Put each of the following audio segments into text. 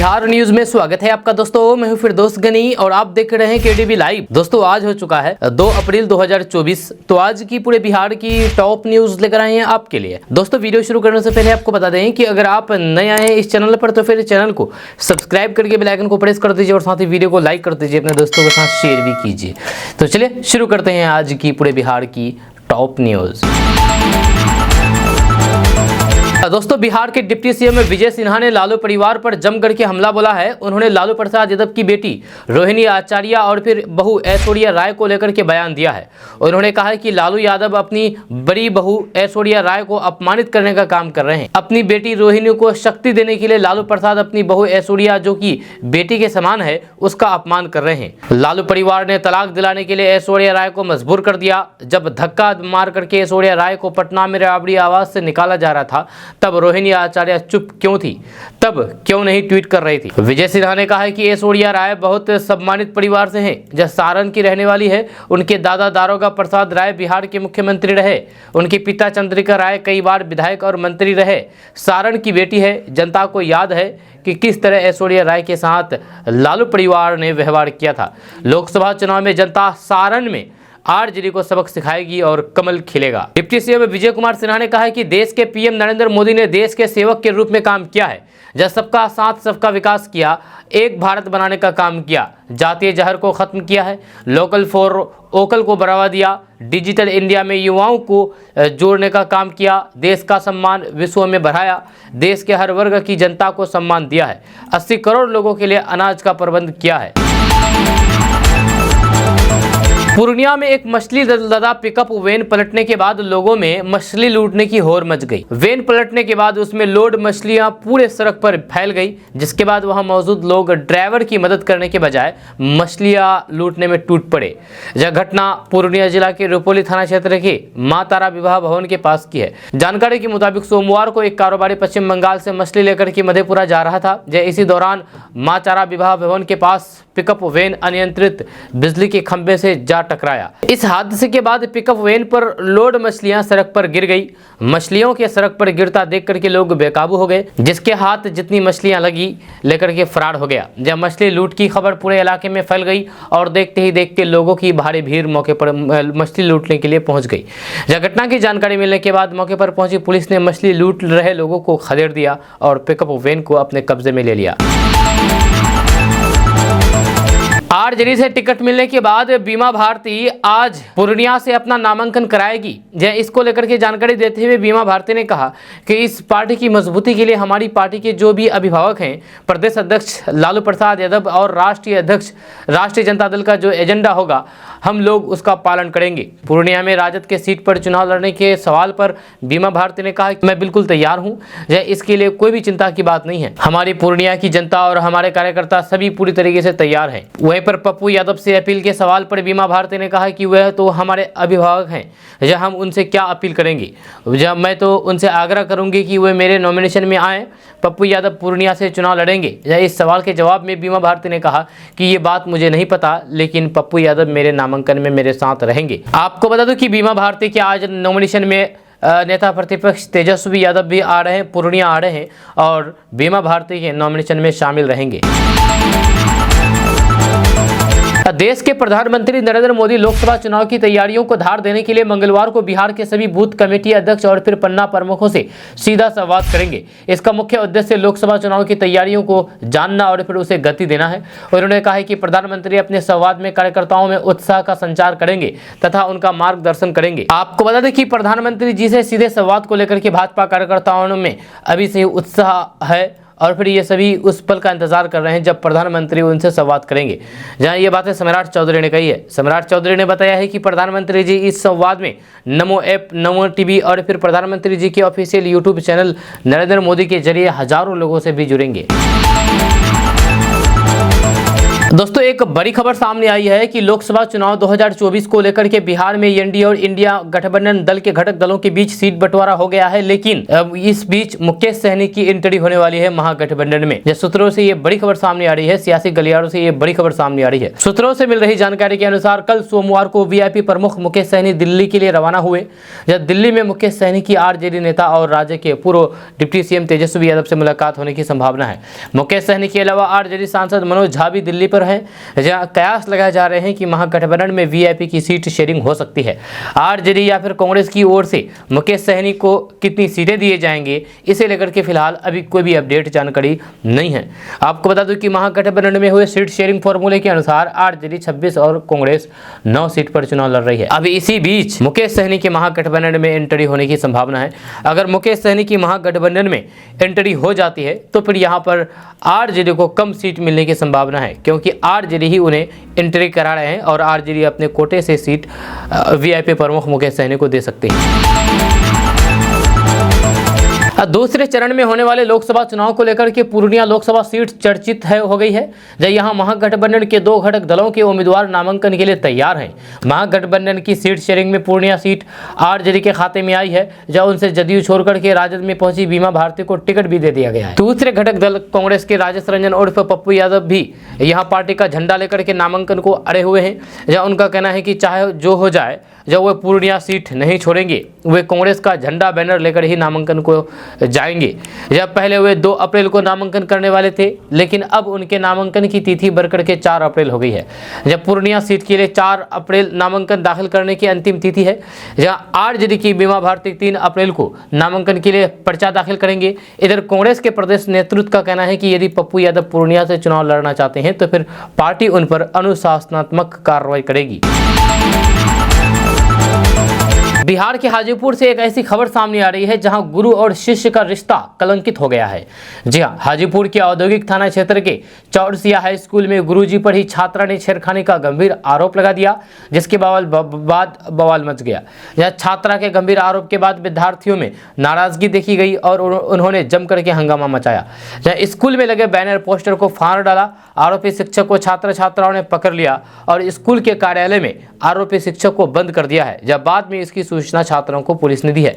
Bihar news में स्वागत है आपका दोस्तों। मैं हूं फिरदौस गनी और आप देख रहे हैं केडीबी लाइव। दोस्तों आज हो चुका है 2 अप्रैल 2024। तो आज की पूरे बिहार की टॉप न्यूज लेकर आए हैं आपके लिए। दोस्तों वीडियो शुरू करने से पहले आपको बता दें कि अगर आप नए आए हैं इस चैनल पर तो फिर चैनल को सब्सक्राइब करके बेल आइकन को प्रेस कर दीजिए और साथ ही वीडियो को लाइक कर दीजिए, अपने दोस्तों के साथ शेयर भी कीजिए। तो चलिए शुरू करते हैं आज की पूरे बिहार की टॉप न्यूज। दोस्तों बिहार के डिप्टी सीएम विजय सिन्हा ने लालू परिवार पर जमकर के हमला बोला है। उन्होंने लालू प्रसाद यादव की बेटी रोहिणी आचार्य और फिर बहू ऐश्वर्या राय को लेकर के बयान दिया है। उन्होंने कहा है कि लालू यादव अपनी बड़ी बहू ऐश्वर्या राय को अपमानित करने का काम कर रहे हैं। अपनी बेटी रोहिणी को शक्ति देने के लिए लालू प्रसाद अपनी बहू ऐश्वर्या जो कि बेटी के समान है उसका अपमान कर रहे हैं। लालू परिवार ने तलाक दिलाने के लिए ऐश्वर्या राय को मजबूर कर दिया। जब धक्का मार करके ऐश्वर्या राय को पटना में राबड़ी आवाज से निकाला जा रहा था तब रोहिणी आचार्य चुप क्यों थी, तब क्यों नहीं ट्वीट कर रही थी। विजय सिन्हा ने कहा है कि ऐश्वर्या राय बहुत सम्मानित परिवार से हैं, जो सारण की रहने वाली है। उनके दादा दारोगा प्रसाद राय बिहार के मुख्यमंत्री रहे। उनके पिता चंद्रिका राय कई बार विधायक और मंत्री रहे। सारण की बेटी है। जनता को याद है कि किस तरह ऐश्वर्या राय के साथ लालू परिवार ने व्यवहार किया था। लोकसभा चुनाव में जनता सारण में आरजेडी को सबक सिखाएगी और कमल खिलेगा। डिप्टी सीएम विजय कुमार सिन्हा ने कहा है कि देश के पीएम नरेंद्र मोदी ने देश के सेवक के रूप में काम किया है, जब सबका साथ सबका विकास किया, एक भारत बनाने का काम किया, जातीय जहर को खत्म किया है, लोकल फॉर वोकल को बढ़ावा दिया, डिजिटल इंडिया में युवाओं को जोड़ने का काम किया, देश का सम्मान विश्व में बढ़ाया, देश के हर वर्ग की जनता को सम्मान दिया है, 80 करोड़ लोगों के लिए अनाज का प्रबंध किया है। पूर्णिया में एक मछली लदा पिकअप वैन पलटने के बाद लोगों में मछली लूटने की होड़ मच गई। वैन पलटने के बाद उसमें लोड मछलियां पूरे सड़क पर फैल गई, जिसके बाद वहां मौजूद लोग ड्राइवर की मदद करने के बजाय मछलियां लूटने में टूट पड़े। यह घटना पूर्णिया जिला के रुपोली थाना क्षेत्र के मां तारा विवाह भवन के पास की है। जानकारी के मुताबिक सोमवार को एक कारोबारी पश्चिम बंगाल से मछली लेकर के मधेपुरा जा रहा था। इसी दौरान मां तारा विवाह भवन के पास पिकअप वैन अनियंत्रित बिजली के खंभे से जा टकराया। इस हादसे के बाद पिकअप वैन पर लोड मछलियां सड़क पर गिर गई। मछलियों के सड़क पर गिरता देख करके लोग बेकाबू हो गए, जिसके हाथ जितनी मछलियां लगी लेकर के फरार हो गया। जब मछली लूट की खबर पूरे इलाके में फैल गई और देखते ही देखते लोगों की भारी भीड़ मौके पर मछली लूटने के लिए पहुंच गई। जब घटना की जानकारी मिलने के बाद मौके पर पहुंची पुलिस ने मछली लूट रहे लोगों को खदेड़ दिया और पिकअप वैन को अपने कब्जे में ले लिया। आरजेडी से टिकट मिलने के बाद बीमा भारती आज पूर्णिया से अपना नामांकन कराएगी। इसको लेकर के जानकारी देते हुए बीमा भारती ने कहा कि इस पार्टी की मजबूती के लिए हमारी पार्टी के जो भी अभिभावक हैं, प्रदेश अध्यक्ष लालू प्रसाद यादव और राष्ट्रीय अध्यक्ष राष्ट्रीय जनता दल का जो एजेंडा होगा हम लोग उसका पालन करेंगे। पूर्णिया में राजद के सीट पर चुनाव लड़ने के सवाल पर बीमा भारती ने कहा कि मैं बिल्कुल तैयार हूँ, इसके लिए कोई भी चिंता की बात नहीं है। हमारी पूर्णिया की जनता और हमारे कार्यकर्ता सभी पूरी तरीके से तैयार हैं। वहीं पर पप्पू यादव से अपील के सवाल पर बीमा भारती ने कहा कि वह तो हमारे अभिभावक हैं, हम उनसे क्या अपील करेंगे। मैं तो उनसे आग्रह करूंगी कि वह मेरे नॉमिनेशन में आए। पप्पू यादव पूर्णिया से चुनाव लड़ेंगे। इस सवाल के जवाब में बीमा भारती ने कहा कि ये बात मुझे नहीं पता, लेकिन पप्पू यादव मेरे नामांकन में मेरे साथ रहेंगे। आपको बता दूं कि बीमा भारती के आज नॉमिनेशन में नेता प्रतिपक्ष तेजस्वी यादव भी आ रहे हैं, पूर्णिया आ रहे हैं और बीमा भारती के नॉमिनेशन में शामिल रहेंगे। देश के प्रधानमंत्री नरेंद्र मोदी लोकसभा चुनाव की तैयारियों को धार देने के लिए मंगलवार को बिहार के सभी बूथ कमेटी अध्यक्ष और फिर पन्ना प्रमुखों से सीधा संवाद करेंगे। इसका मुख्य उद्देश्य लोकसभा चुनाव की तैयारियों को जानना और फिर उसे गति देना है। उन्होंने कहा है कि प्रधानमंत्री अपने संवाद में कार्यकर्ताओं में उत्साह का संचार करेंगे तथा उनका मार्गदर्शन करेंगे। आपको बता दें कि प्रधानमंत्री जी से सीधे संवाद को लेकर के भाजपा कार्यकर्ताओं में अभी से उत्साह है और फिर ये सभी उस पल का इंतजार कर रहे हैं जब प्रधानमंत्री उनसे संवाद करेंगे। जहां ये बातें सम्राट चौधरी ने कही है। सम्राट चौधरी ने बताया है कि प्रधानमंत्री जी इस संवाद में नमो ऐप, नमो टीवी और फिर प्रधानमंत्री जी के official YouTube channel Narendra Modi के जरिए हजारों लोगों से भी जुड़ेंगे। दोस्तों एक बड़ी खबर सामने आई है कि लोकसभा चुनाव 2024 को लेकर के बिहार में एनडीए और इंडिया गठबंधन दल के घटक दलों के बीच सीट बंटवारा हो गया है, लेकिन अब इस बीच मुकेश सहनी की एंट्री होने वाली है महागठबंधन में। सूत्रों से ये बड़ी खबर सामने आ रही है, सियासी गलियारों से ये बड़ी खबर सामने आ रही है। सूत्रों से मिल रही जानकारी के अनुसार कल सोमवार को वीआईपी प्रमुख मुकेश सहनी दिल्ली के लिए रवाना हुए। जब दिल्ली में मुकेश सहनी की आरजेडी नेता और राज्य के पूर्व डिप्टी सीएम तेजस्वी यादव से मुलाकात होने की संभावना है। मुकेश सहनी के अलावा आरजेडी सांसद मनोज झा भी दिल्ली पर है, जहां कयास लगाए जा रहे हैं कि महागठबंधन में वीआईपी की सीट शेयरिंग हो सकती है। आरजेडी या फिर कांग्रेस की ओर से मुकेश सहनी को कितनी सीटें दिए जाएंगे, इसे लेकर के फिलहाल अभी कोई भी अपडेट जानकारी नहीं है। आपको बता दूं कि महागठबंधन में हुए सीट शेयरिंग फॉर्मूले के अनुसार आरजेडी 26 और कांग्रेस 9 सीट पर चुनाव लड़ रही है। अभी इसी बीच मुकेश सहनी के महागठबंधन में एंट्री होने की संभावना है। अगर मुकेश सहनी की महागठबंधन में एंट्री हो जाती है तो फिर यहाँ पर आरजेडी को कम सीट मिलने की संभावना है, क्योंकि आरजेडी ही उन्हें एंट्री करा रहे हैं और आरजेडी अपने कोटे से सीट वीआईपी प्रमुख मुकेश सहनी को दे सकती है। दूसरे चरण में होने वाले लोकसभा चुनाव को लेकर के पूर्णिया लोकसभा सीट चर्चित हो गई है। जब यहां महागठबंधन के 2 घटक दलों के उम्मीदवार नामांकन के लिए तैयार हैं। महागठबंधन की सीट शेयरिंग में पूर्णिया सीट आरजेडी के खाते में आई है, जब उनसे जदयू छोड़कर के राजद में पहुंची बीमा भारती को टिकट भी दे दिया गया है। दूसरे घटक दल कांग्रेस के राजेश रंजन उर्फ पप्पू यादव भी यहाँ पार्टी का झंडा लेकर के नामांकन को अड़े हुए हैं। जहाँ उनका कहना है कि चाहे जो हो जाए, जब वे पूर्णिया सीट नहीं छोड़ेंगे, वे कांग्रेस का झंडा बैनर लेकर ही नामांकन को जाएंगे। जब पहले वे 2 अप्रैल को नामांकन करने वाले थे, लेकिन अब उनके नामांकन की तिथि बढ़कर के 4 अप्रैल हो गई है। जब पूर्णिया सीट के लिए 4 अप्रैल नामांकन दाखिल करने की अंतिम तिथि है। जहां आरजेडी की बीमा भारती 3 अप्रैल को नामांकन के लिए पर्चा दाखिल करेंगे। इधर कांग्रेस के प्रदेश नेतृत्व का कहना है कि यदि पप्पू यादव पूर्णिया से चुनाव लड़ना चाहते हैं तो फिर पार्टी उन पर अनुशासनात्मक कार्रवाई करेगी। बिहार के हाजीपुर से एक ऐसी खबर सामने आ रही है जहां गुरु और शिष्य का रिश्ता कलंकित हो गया है। जी हां, हाजीपुर के औद्योगिक थाना क्षेत्र के चौरसिया हाई स्कूल में गुरुजी पर ही छात्रा ने छेड़खानी का गंभीर आरोप लगा दिया, जिसके बाद बवाल मच गया। यह छात्रा के गंभीर आरोप के बाद विद्यार्थियों में नाराजगी देखी गई और उन्होंने जम करके हंगामा मचाया। जहाँ स्कूल में लगे बैनर पोस्टर को फाड़ डाला। आरोपी शिक्षक को छात्राओं ने पकड़ लिया और स्कूल के कार्यालय में आरोपी शिक्षक को बंद कर दिया है। जब बाद में इसकी सूचना छात्रों को पुलिस ने दी है।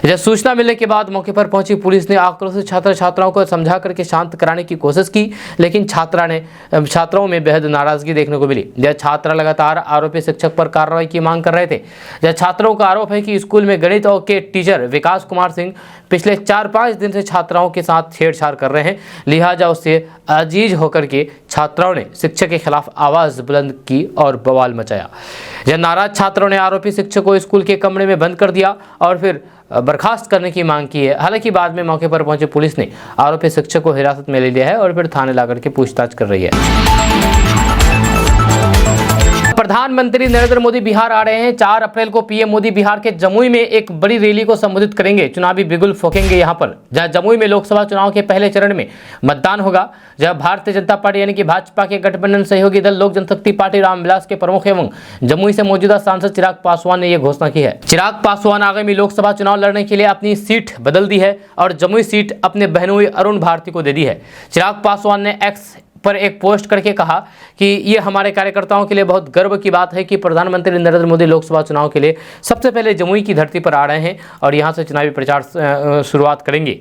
जब सूचना मिलने के बाद मौके पर पहुंची पुलिस ने आक्रोशित छात्राओं को समझा करके शांत कराने की कोशिश की, लेकिन छात्राओं में बेहद नाराजगी देखने को मिली। जब छात्रा लगातार आरोपी शिक्षक पर कार्रवाई की मांग कर रहे थे। जब छात्रों का आरोप है कि स्कूल में गणित के टीचर विकास कुमार सिंह पिछले 4-5 दिन से छात्राओं के साथ छेड़छाड़ कर रहे हैं, लिहाजा उससे अजीज होकर के छात्राओं ने शिक्षक के खिलाफ आवाज बुलंद की और बवाल मचाया। जब नाराज छात्रों ने आरोपी शिक्षक को स्कूल के कमरे में बंद कर दिया और फिर बर्खास्त करने की मांग की है। हालांकि बाद में मौके पर पहुंची पुलिस ने आरोपी शिक्षक को हिरासत में ले लिया है और फिर थाने लाकर के पूछताछ कर रही है। प्रधानमंत्री नरेंद्र मोदी बिहार आ रहे हैं। 4 अप्रैल को पीएम मोदी बिहार के जमुई में एक बड़ी रैली को संबोधित करेंगे। चुनावी बिगुल फूकेंगे यहाँ पर, जहाँ जमुई में लोकसभा चुनाव के पहले चरण में मतदान होगा। जहाँ भारतीय जनता पार्टी यानी कि भाजपा के गठबंधन सहयोगी दल लोक जनशक्ति पार्टी रामविलास के प्रमुख एवं जमुई से मौजूदा सांसद चिराग पासवान ने यह घोषणा की है। चिराग पासवान आगामी लोकसभा चुनाव लड़ने के लिए अपनी सीट बदल दी है और जमुई सीट अपने बहनोई अरुण भारती को दे दी है। चिराग पासवान ने एक्स पर एक पोस्ट करके कहा कि ये हमारे कार्यकर्ताओं के लिए बहुत गर्व की बात है कि प्रधानमंत्री नरेंद्र मोदी लोकसभा चुनाव के लिए सबसे पहले जमुई की धरती पर आ रहे हैं और यहां से चुनावी प्रचार शुरुआत करेंगे।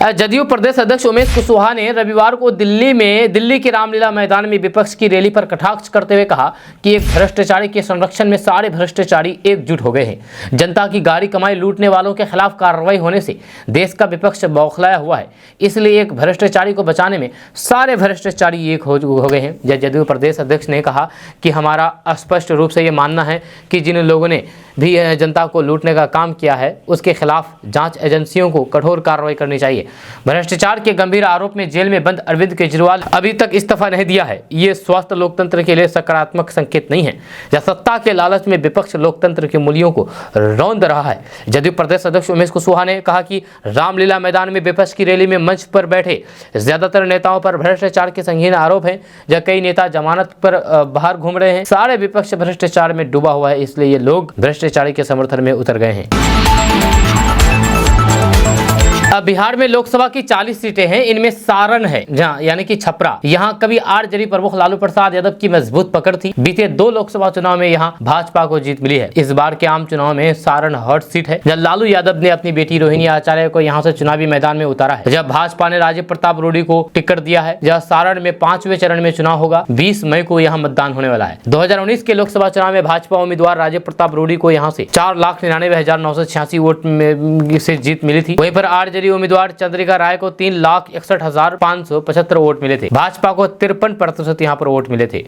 जदयू प्रदेश अध्यक्ष उमेश कुशवाहा ने रविवार को दिल्ली के रामलीला मैदान में विपक्ष की रैली पर कटाक्ष करते हुए कहा कि एक भ्रष्टाचारी के संरक्षण में सारे भ्रष्टाचारी एकजुट हो गए हैं। जनता की गाड़ी कमाई लूटने वालों के खिलाफ कार्रवाई होने से देश का विपक्ष बौखलाया हुआ है, इसलिए एक भ्रष्टाचारी को बचाने में सारे भ्रष्टाचारी एक हो गए हैं। जदयू प्रदेश अध्यक्ष ने कहा कि हमारा स्पष्ट रूप से ये मानना है कि जिन लोगों ने भी जनता को लूटने का काम किया है उसके खिलाफ जांच एजेंसियों को कठोर कार्रवाई करनी चाहिए। भ्रष्टाचार के गंभीर आरोप में जेल में बंद अरविंद केजरीवाल अभी तक इस्तीफा नहीं दिया है। ये स्वस्थ लोकतंत्र के लिए सकारात्मक संकेत नहीं है। जब सत्ता के लालच में विपक्ष लोकतंत्र के मूल्यों को रौंद रहा है। जदयू प्रदेश अध्यक्ष उमेश कुशवाहा ने कहा कि रामलीला मैदान में विपक्ष की रैली में मंच पर बैठे ज्यादातर नेताओं पर भ्रष्टाचार के संगीन आरोप हैं। जब कई नेता जमानत पर बाहर घूम रहे हैं। सारे विपक्ष भ्रष्टाचार में डूबा हुआ है, इसलिए ये लोग भ्रष्टाचारी के समर्थन में उतर गए हैं। अब बिहार में लोकसभा की 40 सीटें हैं, इनमें सारण है जहां यानी कि छपरा, यहाँ कभी आरजेडी प्रमुख लालू प्रसाद यादव की मजबूत पकड़ थी। बीते 2 लोकसभा चुनाव में यहाँ भाजपा को जीत मिली है। इस बार के आम चुनाव में सारण हॉट सीट है, जब लालू यादव ने अपनी बेटी रोहिणी आचार्य को यहाँ से चुनावी मैदान में उतारा है, जब भाजपा ने राजीव प्रताप रूडी को टिकट दिया है। जब सारण में 5वें चरण में चुनाव होगा, 20 मई को यहाँ मतदान होने वाला है। 2019 के लोकसभा चुनाव में भाजपा उम्मीदवार राजीव प्रताप रूडी को यहाँ से 4,99,986 वोट से जीत मिली थी। वहीं पर आरजेडी उम्मीदवार चंद्रिका राय को 3,61,575 वोट मिले थे। भाजपा को 53% यहाँ पर वोट मिले थे।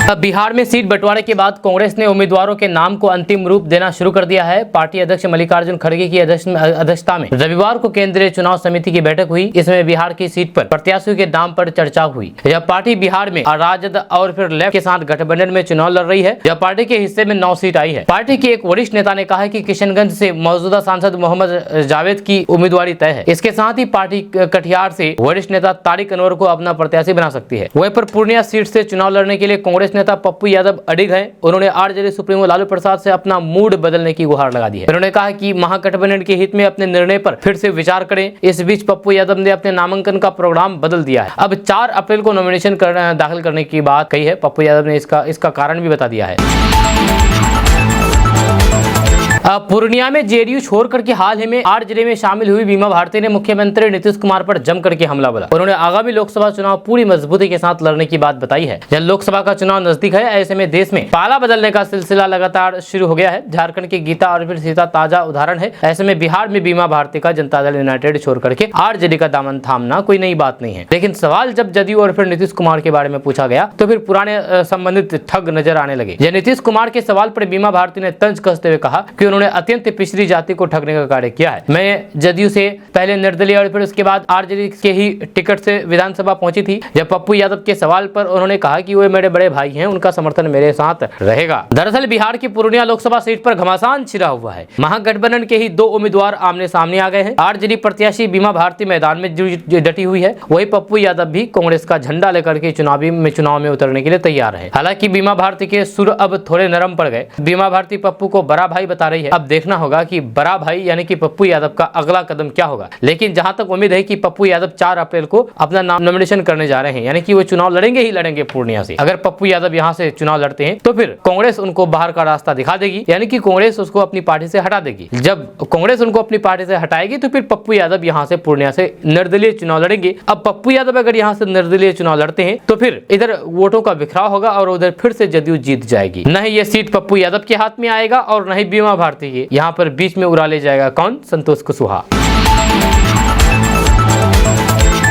अब बिहार में सीट बंटवारे के बाद कांग्रेस ने उम्मीदवारों के नाम को अंतिम रूप देना शुरू कर दिया है। पार्टी अध्यक्ष मल्लिकार्जुन खड़गे की अध्यक्षता में रविवार को केंद्रीय चुनाव समिति की बैठक हुई। इसमें बिहार की सीट पर प्रत्याशियों के नाम पर चर्चा हुई। जब पार्टी बिहार में राजद और फिर लेफ्ट के साथ गठबंधन में चुनाव लड़ रही है, जब पार्टी के हिस्से में 9 सीट आई है। पार्टी के एक वरिष्ठ नेता ने कहा कि किशनगंज से मौजूदा सांसद मोहम्मद जावेद की उम्मीदवारी तय है। इसके साथ ही पार्टी कटिहार से वरिष्ठ नेता तारिक अनवर को अपना प्रत्याशी बना सकती है। वहीं पर पूर्णिया सीट से चुनाव लड़ने के लिए कांग्रेस नेता पप्पू यादव अडिग हैं। उन्होंने आरजेडी सुप्रीमो लालू प्रसाद से अपना मूड बदलने की गुहार लगा दी है। उन्होंने कहा कि महागठबंधन के हित में अपने निर्णय पर फिर से विचार करें। इस बीच पप्पू यादव ने अपने नामांकन का प्रोग्राम बदल दिया है। अब 4 अप्रैल को नॉमिनेशन दाखिल करने की बात कही है। पप्पू यादव ने इसका कारण भी बता दिया है। पूर्णिया में जेडीयू छोड़ करके हाल ही में आरजेडी में शामिल हुई बीमा भारती ने मुख्यमंत्री नीतीश कुमार पर जम करके हमला बोला। उन्होंने आगामी लोकसभा चुनाव पूरी मजबूती के साथ लड़ने की बात बताई है। जब लोकसभा का चुनाव नजदीक है, ऐसे में देश में पाला बदलने का सिलसिला लगातार शुरू हो गया है। झारखंड की गीता और फिर सीता ताजा उदाहरण है। ऐसे में बिहार में बीमा भारती का जनता दल यूनाइटेड छोड़ करके आरजेडी का दामन थामना कोई नई बात नहीं है। लेकिन सवाल जब जदयू और फिर नीतीश कुमार के बारे में पूछा गया तो फिर पुराने संबंधित ठग नजर आने लगे। जब नीतीश कुमार के सवाल पर बीमा भारती ने तंज कसते हुए कहा कि उन्होंने अत्यंत पिछड़ी जाति को ठगने का कार्य किया है। मैं जदयू से पहले निर्दलीय और फिर उसके बाद आरजेडी के ही टिकट से विधानसभा पहुंची थी। जब पप्पू यादव के सवाल पर उन्होंने कहा कि वे मेरे बड़े भाई हैं, उनका समर्थन मेरे साथ रहेगा। दरअसल बिहार की पूर्णिया लोकसभा सीट पर घमासान छिड़ा हुआ है। महागठबंधन के ही 2 उम्मीदवार आमने सामने आ गए हैं। आरजेडी प्रत्याशी बीमा भारती मैदान में डटी हुई है। वही पप्पू यादव भी कांग्रेस का झंडा लेकर के चुनाव में उतरने के लिए तैयार है। हालांकि बीमा भारती के सुर अब थोड़े नरम पड़ गए। बीमा भारती पप्पू को बड़ा भाई बता रही है। अब देखना होगा कि बड़ा भाई यानी कि पप्पू यादव का अगला कदम क्या होगा। लेकिन जहां तक उम्मीद है कि पप्पू यादव 4 अप्रैल को अपना नाम नॉमिनेशन करने जा रहे हैं, यानी कि वो चुनाव लड़ेंगे ही लड़ेंगे पूर्णिया से। अगर पप्पू यादव यहां से चुनाव लड़ते हैं तो फिर कांग्रेस उनको बाहर का रास्ता दिखा देगी, यानी कि कांग्रेस उसको अपनी पार्टी से हटा देगी। जब कांग्रेस उनको अपनी पार्टी से हटाएगी तो फिर पप्पू यादव यहां से पूर्णिया से निर्दलीय चुनाव लड़ेंगे। अब पप्पू यादव अगर यहां से निर्दलीय चुनाव लड़ते हैं तो फिर इधर वोटों का बिखराव होगा और उधर फिर से जदयू जीत जाएगी। न ही ये सीट पप्पू यादव के हाथ में आएगा और न ही बीमा भारती के। यहाँ पर बीच में उड़ा ले जाएगा कौन? संतोष कुशवाहा।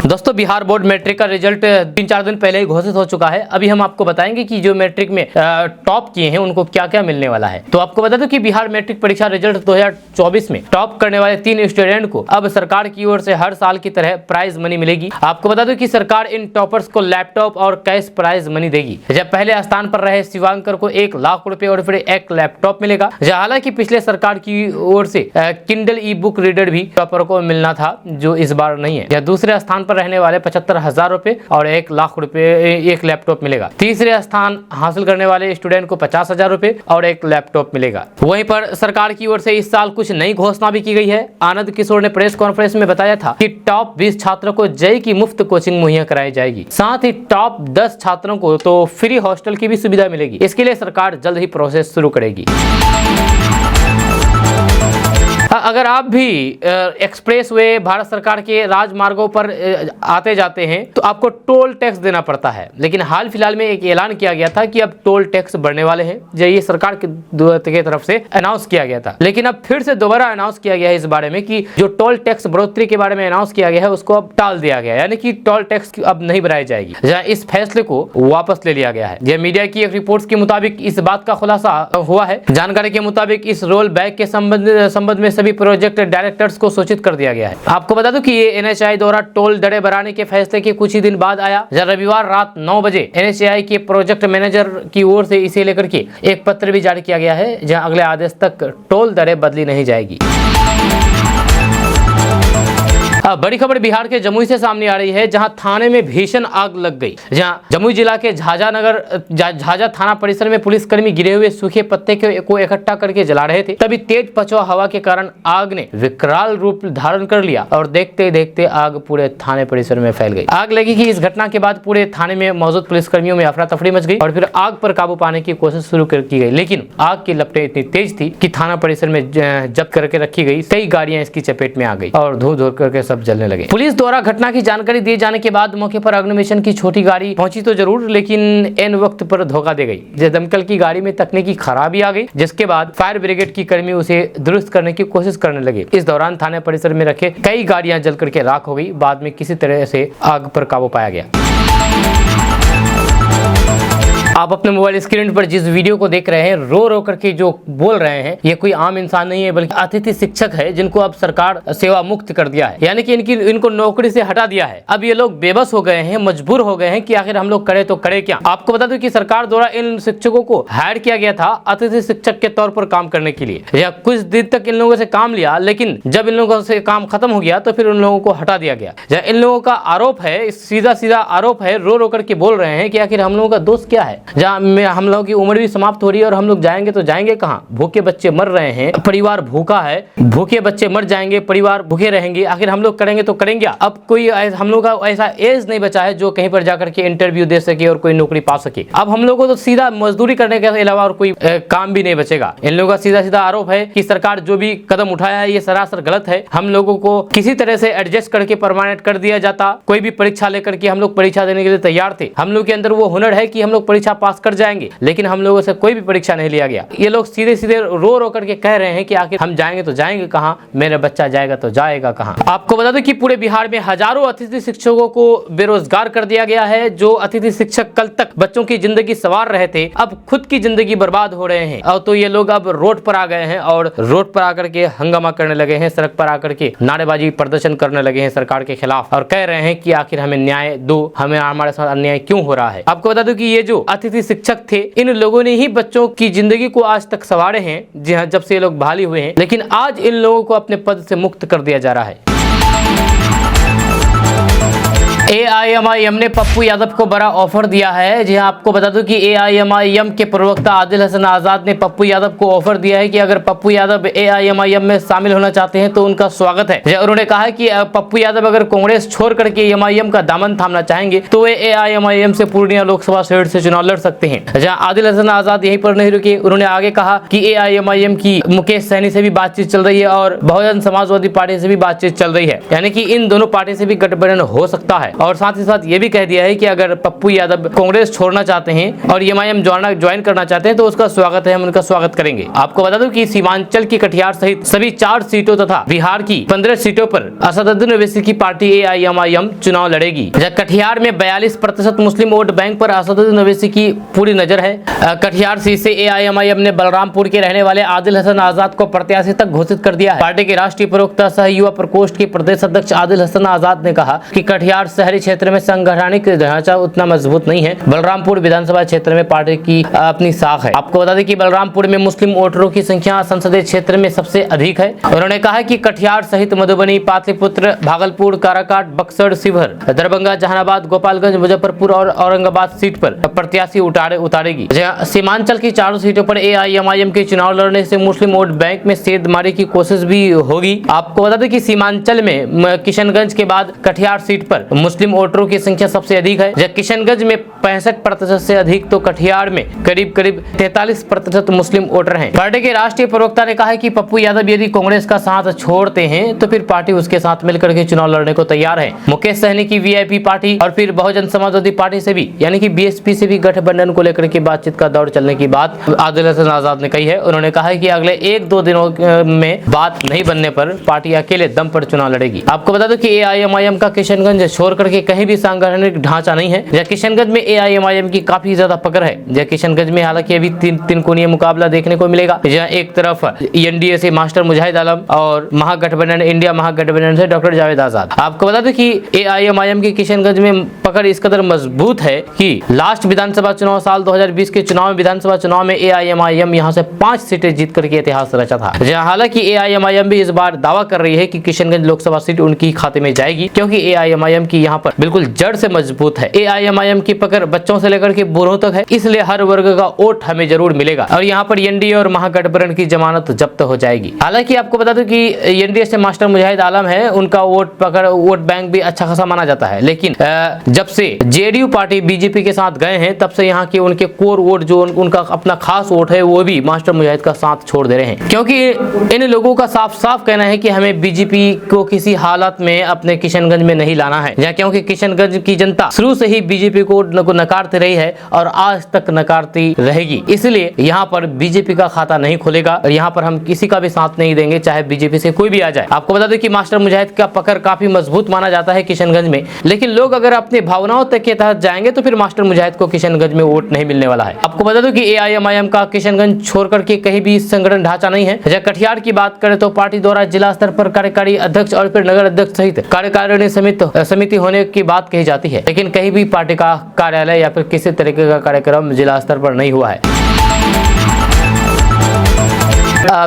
दोस्तों बिहार बोर्ड मैट्रिक का रिजल्ट 3-4 दिन पहले ही घोषित हो चुका है। अभी हम आपको बताएंगे कि जो मैट्रिक में टॉप किए हैं उनको क्या क्या मिलने वाला है। तो आपको बता दूं कि बिहार मैट्रिक परीक्षा रिजल्ट 2024 में टॉप करने वाले 3 स्टूडेंट को अब सरकार की ओर से हर साल की तरह प्राइज मनी मिलेगी। आपको बता दूं कि सरकार इन टॉपर्स को लैपटॉप और कैश प्राइज मनी देगी। जब पहले स्थान पर रहे शिवांकर को 1 लाख रुपए और फिर 1 लैपटॉप मिलेगा। हालांकि पिछले सरकार की ओर से किंडल ई बुक रीडर भी टॉपर को मिलना था, जो इस बार नहीं है। दूसरे स्थान पर रहने वाले 75,000 रुपए और 1 लाख रुपए 1 लैपटॉप मिलेगा। तीसरे स्थान हासिल करने वाले स्टूडेंट को 50,000 रुपए और 1 लैपटॉप मिलेगा। वहीं पर सरकार की ओर से इस साल कुछ नई घोषणा भी की गई है। आनंद किशोर ने प्रेस कॉन्फ्रेंस में बताया था कि टॉप 20 छात्रों को जेईई की मुफ्त कोचिंग मुहैया कराई जाएगी। साथ ही टॉप 10 छात्रों को तो फ्री हॉस्टल की भी सुविधा मिलेगी। इसके लिए सरकार जल्द ही प्रोसेस शुरू करेगी। अगर आप भी एक्सप्रेस वे भारत सरकार के राजमार्गों पर आते जाते हैं तो आपको टोल टैक्स देना पड़ता है। लेकिन हाल फिलहाल में एक ऐलान किया गया था कि अब टोल टैक्स बढ़ने वाले हैं, जो ये सरकार की तरफ से अनाउंस किया गया था। लेकिन अब फिर से दोबारा अनाउंस किया गया है इस बारे में कि जो टोल टैक्स बढ़ोतरी के बारे में अनाउंस किया गया है उसको अब टाल दिया गया है, यानी कि टोल टैक्स अब नहीं बढ़ाई जाएगी। जहाँ इस फैसले को वापस ले लिया गया है। यह मीडिया की एक रिपोर्ट के मुताबिक इस बात का खुलासा हुआ है। जानकारी के मुताबिक इस रोल बैक के संबंध में सभी प्रोजेक्ट डायरेक्टर्स को सूचित कर दिया गया है। आपको बता दूं कि ये एनएचएआई द्वारा टोल दरें बढ़ाने के फैसले के कुछ ही दिन बाद आया। जब रविवार रात 9 बजे एनएचएआई के प्रोजेक्ट मैनेजर की ओर से इसे लेकर के एक पत्र भी जारी किया गया है, जहां अगले आदेश तक टोल दरें बदली नहीं जाएगी। बड़ी खबर बिहार के जमुई से सामने आ रही है, जहां थाने में भीषण आग लग गई। जहां जमुई जिला के झाझा थाना परिसर में पुलिसकर्मी गिरे हुए सूखे पत्ते को इकट्ठा करके जला रहे थे, तभी तेज पछुआ हवा के कारण आग ने विकराल रूप धारण कर लिया और देखते देखते आग पूरे थाने परिसर में फैल गई। आग लगी कि इस घटना के बाद पूरे थाने में मौजूद पुलिसकर्मियों में अफरा तफरी मच गई और फिर आग पर काबू पाने की कोशिश शुरू की गई, लेकिन आग की लपटें इतनी तेज थी कि थाना परिसर में जब्त करके रखी गई कई गाड़ियां इसकी चपेट में आ गई और धो धो करके सब जलने लगे। पुलिस द्वारा घटना की जानकारी दिए जाने के बाद मौके पर अग्निशमन की छोटी गाड़ी पहुंची तो जरूर, लेकिन एन वक्त पर धोखा दे गई। दमकल की गाड़ी में तकनीकी खराबी आ गई, जिसके बाद फायर ब्रिगेड की कर्मी उसे दुरुस्त करने की कोशिश करने लगे। इस दौरान थाने परिसर में रखे कई गाड़ियां जल करके राख हो गई। बाद में किसी तरह से आग पर काबू पाया गया। आप अपने मोबाइल स्क्रीन पर जिस वीडियो को देख रहे हैं, रो रो करके जो बोल रहे हैं, ये कोई आम इंसान नहीं है, बल्कि अतिथि शिक्षक है, जिनको अब सरकार सेवा मुक्त कर दिया है, यानी कि इनको नौकरी से हटा दिया है। अब ये लोग बेबस हो गए हैं, मजबूर हो गए हैं कि आखिर हम लोग करें तो करें क्या। आपको बता दूं कि सरकार द्वारा इन शिक्षकों को हायर किया गया था अतिथि शिक्षक के तौर पर काम करने के लिए, या कुछ दिन तक इन लोगों से काम लिया, लेकिन जब इन लोगों से काम खत्म हो गया तो फिर उन लोगों को हटा दिया गया। इन लोगों का आरोप है, सीधा सीधा आरोप है, रो रो करके बोल रहे हैं कि आखिर हम लोगों का दोष क्या है, जहाँ हम लोगों की उम्र भी समाप्त हो रही है और हम लोग जाएंगे तो जाएंगे कहाँ। भूखे बच्चे मर रहे हैं, परिवार भूखा है, भूखे बच्चे मर जाएंगे, परिवार भूखे रहेंगे, आखिर हम लोग करेंगे तो करेंगे। अब कोई हम लोग का ऐसा एज नहीं बचा है जो कहीं पर जाकर के इंटरव्यू दे सके और कोई नौकरी पा सके। अब हम लोगों को तो सीधा मजदूरी करने के अलावा और कोई काम भी नहीं बचेगा। इन लोगों का सीधा सीधा आरोप है कि सरकार जो भी कदम उठाया है ये सरासर गलत है। हम लोगों को किसी तरह से एडजस्ट करके परमानेंट कर दिया जाता, कोई भी परीक्षा लेकर के हम लोग परीक्षा देने के लिए तैयार थे। हम लोग के अंदर वो हुनर है कि हम लोग परीक्षा पास कर जाएंगे, लेकिन हम लोगों से कोई भी परीक्षा नहीं लिया गया। ये लोग सीधे सीधे रो रो करके कह रहे हैं कि आखिर हम जाएंगे तो जाएंगे कहाँ, मेरा बच्चा जाएगा तो जाएगा कहाँ। आपको बता दें कि पूरे बिहार में हजारों अतिथि शिक्षकों को बेरोजगार कर दिया गया है। जो अतिथि शिक्षक कल तक बच्चों की जिंदगी संवार रहे थे, अब खुद की जिंदगी बर्बाद हो रहे हैं। और तो ये लोग अब रोड पर आ गए हैं और रोड पर आकर के हंगामा करने लगे हैं, सड़क पर आकर के नारेबाजी प्रदर्शन करने लगे हैं सरकार के खिलाफ और कह रहे हैं कि आखिर हमें न्याय दो, हमें हमारे साथ अन्याय क्यों हो रहा है। आपको बता दूं कि ये जो अतिथि शिक्षक थे, इन लोगों ने ही बच्चों की जिंदगी को आज तक संवारे हैं। जी हाँ, जब से ये लोग बहाली हुए हैं, लेकिन आज इन लोगों को अपने पद से मुक्त कर दिया जा रहा है। AIMIM ने पप्पू यादव को बड़ा ऑफर दिया है। जी हाँ, आपको बता दूं कि AIMIM के प्रवक्ता आदिल हसन आजाद ने पप्पू यादव को ऑफर दिया है कि अगर पप्पू यादव AIMIM में शामिल होना चाहते हैं तो उनका स्वागत है। उन्होंने कहा है कि पप्पू यादव अगर कांग्रेस छोड़ करके AIMIM का दामन थामना चाहेंगे तो वे AIMIM से पूर्णिया लोकसभा सीट से चुनाव लड़ सकते हैं। जहाँ आदिल हसन आजाद यहीं पर नहीं रुके, उन्होंने आगे कहा कि AIMIM की मुकेश सहनी से भी बातचीत चल रही है और बहुजन समाजवादी पार्टी से भी बातचीत चल रही है, यानी कि इन दोनों पार्टी से भी गठबंधन हो सकता है। और साथ ही साथ ये भी कह दिया है कि अगर पप्पू यादव कांग्रेस छोड़ना चाहते हैं और AIMIM ज्वाइन करना चाहते हैं तो उसका स्वागत है, हम उनका स्वागत करेंगे। आपको बता दूं कि सीमांचल की कटिहार सहित सभी 4 सीटों तथा बिहार की 15 सीटों पर असदुद्दीन ओवैसी की पार्टी AIMIM चुनाव लड़ेगी। कटिहार में 42% मुस्लिम वोट बैंक पर असदुद्दीन ओवैसी की पूरी नजर है। कटिहार सीट से AIMIM ने बलरामपुर के रहने वाले आदिल हसन आजाद को प्रत्याशी तक घोषित कर दिया है। पार्टी के राष्ट्रीय प्रवक्ता सह युवा प्रकोष्ठ के प्रदेश अध्यक्ष आदिल हसन आजाद ने कहा कि कटिहार शहरी क्षेत्र में संगठनिक ढांचा उतना मजबूत नहीं है। बलरामपुर विधानसभा क्षेत्र में पार्टी की अपनी साख है। आपको बता दें कि बलरामपुर में मुस्लिम वोटरों की संख्या संसदीय क्षेत्र में सबसे अधिक है। उन्होंने कहा कि कटिहार सहित मधुबनी, पाटलिपुत्र, भागलपुर, काराकाट, बक्सर, शिवहर, दरभंगा, जहानाबाद, गोपालगंज, मुजफ्फरपुर और औरंगाबाद सीट पर प्रत्याशी उतारेगी। सीमांचल की 4 सीटों पर AIMIM के चुनाव लड़ने से मुस्लिम वोट बैंक में सेंधमारी की कोशिश भी होगी। आपको बता दें कि सीमांचल में किशनगंज के बाद कटिहार सीट पर मुस्लिम वोटरों की संख्या सबसे अधिक है। जब किशनगंज में 65% से अधिक तो कटिहार में करीब 43% मुस्लिम वोटर हैं। पार्टी के राष्ट्रीय प्रवक्ता ने कहा है कि पप्पू यादव यदि कांग्रेस का साथ छोड़ते हैं तो फिर पार्टी उसके साथ मिलकर के चुनाव लड़ने को तैयार है। मुकेश सहनी की VIP पार्टी और फिर बहुजन समाजवादी पार्टी से भी यानी कि BSP से भी गठबंधन को लेकर के बातचीत का दौर चलने की बात आदिल हसन आजाद ने कही है। उन्होंने कहा है कि अगले 1-2 दिनों में बात नहीं बनने पर पार्टी अकेले दम पर चुनाव लड़ेगी। आपको बता दो कि AIMIM का किशनगंज छोड़कर छोड़कर के कहीं भी सांगठनिक ढांचा नहीं है। जहाँ किशनगंज में AIMIM की काफी ज्यादा पकड़ है। जहाँ किशनगंज में हालांकि अभी तीन कोणीय मुकाबला देखने को मिलेगा, जहाँ एक तरफ NDA से मास्टर मुजाहिद आलम और महागठबंधन इंडिया महागठबंधन से डॉक्टर जावेद आजाद। आपको बता दें कि AIMIM की किशनगंज में पकड़ इस कदर मजबूत है कि लास्ट विधानसभा चुनाव साल 2020 के चुनाव में विधानसभा चुनाव में AIMIM यहां से 5 सीटें जीत करके इतिहास रचा था। जहां हालांकि AIMIM भी इस बार दावा कर रही है कि किशनगंज लोकसभा सीट उनकी खाते में जाएगी, क्योंकि AIMIM की यहां पर बिल्कुल जड़ से मजबूत है। AIMIM की पकड़ बच्चों से लेकर के बूढ़ों तक है, इसलिए हर वर्ग का वोट हमें जरूर मिलेगा और यहाँ पर NDA और महागठबंधन की जमानत जब्त हो जाएगी। हालांकि आपको बता दूं कि NDA से मास्टर मुजाहिद आलम है, उनका वोट बैंक भी अच्छा खासा माना जाता है, लेकिन जब से JDU पार्टी BJP के साथ गए हैं तब से यहाँ के उनके कोर वोट जो उनका अपना खास वोट है वो भी मास्टर मुजाहिद का साथ छोड़ दे रहे हैं, क्योंकि इन लोगों का साफ साफ कहना है कि हमें BJP को किसी हालत में अपने किशनगंज में नहीं लाना है, क्योंकि किशनगंज की जनता शुरू से ही BJP को नकारती रही है और आज तक नकारती रहेगी। इसलिए यहाँ पर BJP का खाता नहीं खुलेगा और यहाँ पर हम किसी का भी साथ नहीं देंगे, चाहे BJP से कोई भी आ जाए। आपको बता दें कि मास्टर मुजाहिद का पकड़ काफी मजबूत माना जाता है किशनगंज में, लेकिन लोग अगर अपनी भावनाओं तक के तहत जाएंगे तो फिर मास्टर मुजाहिद को किशनगंज में वोट नहीं मिलने वाला है। आपको बता दूं कि AIMIM का किशनगंज छोड़कर के कहीं भी संगठन ढांचा नहीं है। जब कटिहार की बात करें तो पार्टी द्वारा जिला स्तर पर कार्यकारी अध्यक्ष और फिर नगर अध्यक्ष सहित कार्यकारिणी समिति होने की बात कही जाती है, लेकिन कहीं भी पार्टी का कार्यालय या फिर किसी तरीके का कार्यक्रम जिला स्तर पर नहीं हुआ है।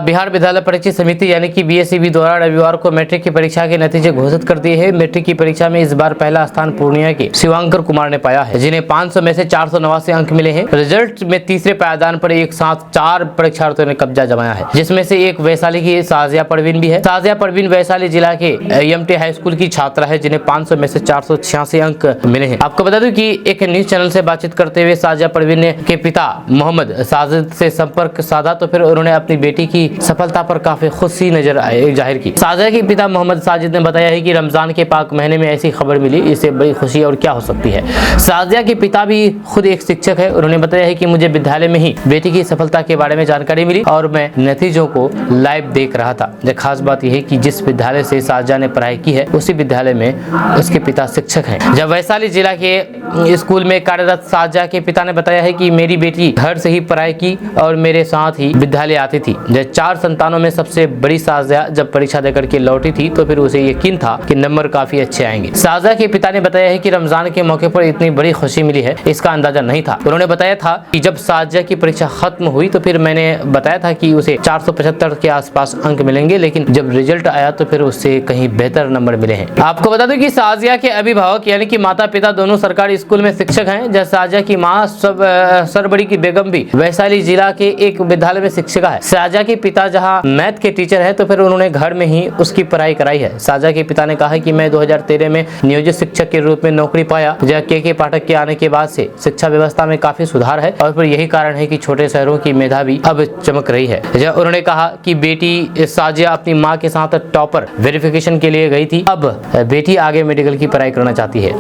बिहार विद्यालय परीक्षा समिति यानी कि BSEB द्वारा रविवार को मैट्रिक की परीक्षा के नतीजे घोषित कर दिए हैं। मैट्रिक की परीक्षा में इस बार पहला स्थान पूर्णिया के शिवांकर कुमार ने पाया है, जिन्हें 500 में से 489 अंक मिले हैं। रिजल्ट में तीसरे पायदान पर एक साथ 4 परीक्षार्थियों ने कब्जा जमाया है, जिसमें से एक वैशाली की साजिया परवीन भी है। साजिया परवीन वैशाली जिला के MT हाई स्कूल की छात्रा है, जिन्हें 500 में से 486 अंक मिले हैं। आपको बता दूं कि एक न्यूज चैनल से बातचीत करते हुए साजिया परवीन के पिता मोहम्मद साजिद से संपर्क साधा तो फिर उन्होंने अपनी बेटी की सफलता पर काफी खुशी जाहिर की। साजिया के पिता मोहम्मद साजिद ने बताया है कि रमजान के पाक महीने में ऐसी खबर मिली, इससे बड़ी खुशी और क्या हो सकती है। साजिया के पिता भी खुद एक शिक्षक है। उन्होंने बताया है कि मुझे विद्यालय में ही बेटी की सफलता के बारे में जानकारी मिली और मैं नतीजों को लाइव देख रहा था। खास बात यह है कि जिस विद्यालय से साजिया ने पढ़ाई की है उसी विद्यालय में उसके पिता शिक्षक हैं। जब वैशाली जिला के स्कूल में कार्यरत साजिया के पिता ने बताया है कि मेरी बेटी घर से ही पढ़ाई की और मेरे साथ ही विद्यालय आती थी। 4 संतानों में सबसे बड़ी साजिया जब परीक्षा देकर के लौटी थी तो फिर उसे यकीन था कि नंबर काफी अच्छे आएंगे। साजिया के पिता ने बताया है कि रमजान के मौके पर इतनी बड़ी खुशी मिली है, इसका अंदाजा नहीं था। उन्होंने बताया था कि जब साजिया की परीक्षा खत्म हुई तो फिर मैंने बताया था कि उसे 475 के आसपास अंक मिलेंगे, लेकिन जब रिजल्ट आया तो फिर उससे कहीं बेहतर नंबर मिले हैं। आपको बता दूं कि साजिया के अभिभावक यानी कि माता पिता दोनों सरकारी स्कूल में शिक्षक हैं। जैसे साजिया की माँ सरबड़ी की बेगम भी वैशाली जिला के एक विद्यालय में शिक्षिका है। साजिया के पिता जहां मैथ के टीचर है तो फिर उन्होंने घर में ही उसकी पढ़ाई कराई है। साजिया के पिता ने कहा कि मैं 2013 में नियोजित शिक्षक के रूप में नौकरी पाया। के पाठक के आने के बाद से शिक्षा व्यवस्था में काफी सुधार है और फिर यही कारण है कि छोटे शहरों की मेधावी अब चमक रही है। उन्होंने कहा कि बेटी साजिया अपनी माँ के साथ टॉपर वेरिफिकेशन के लिए गई थी, अब बेटी आगे मेडिकल की पढ़ाई करना चाहती है।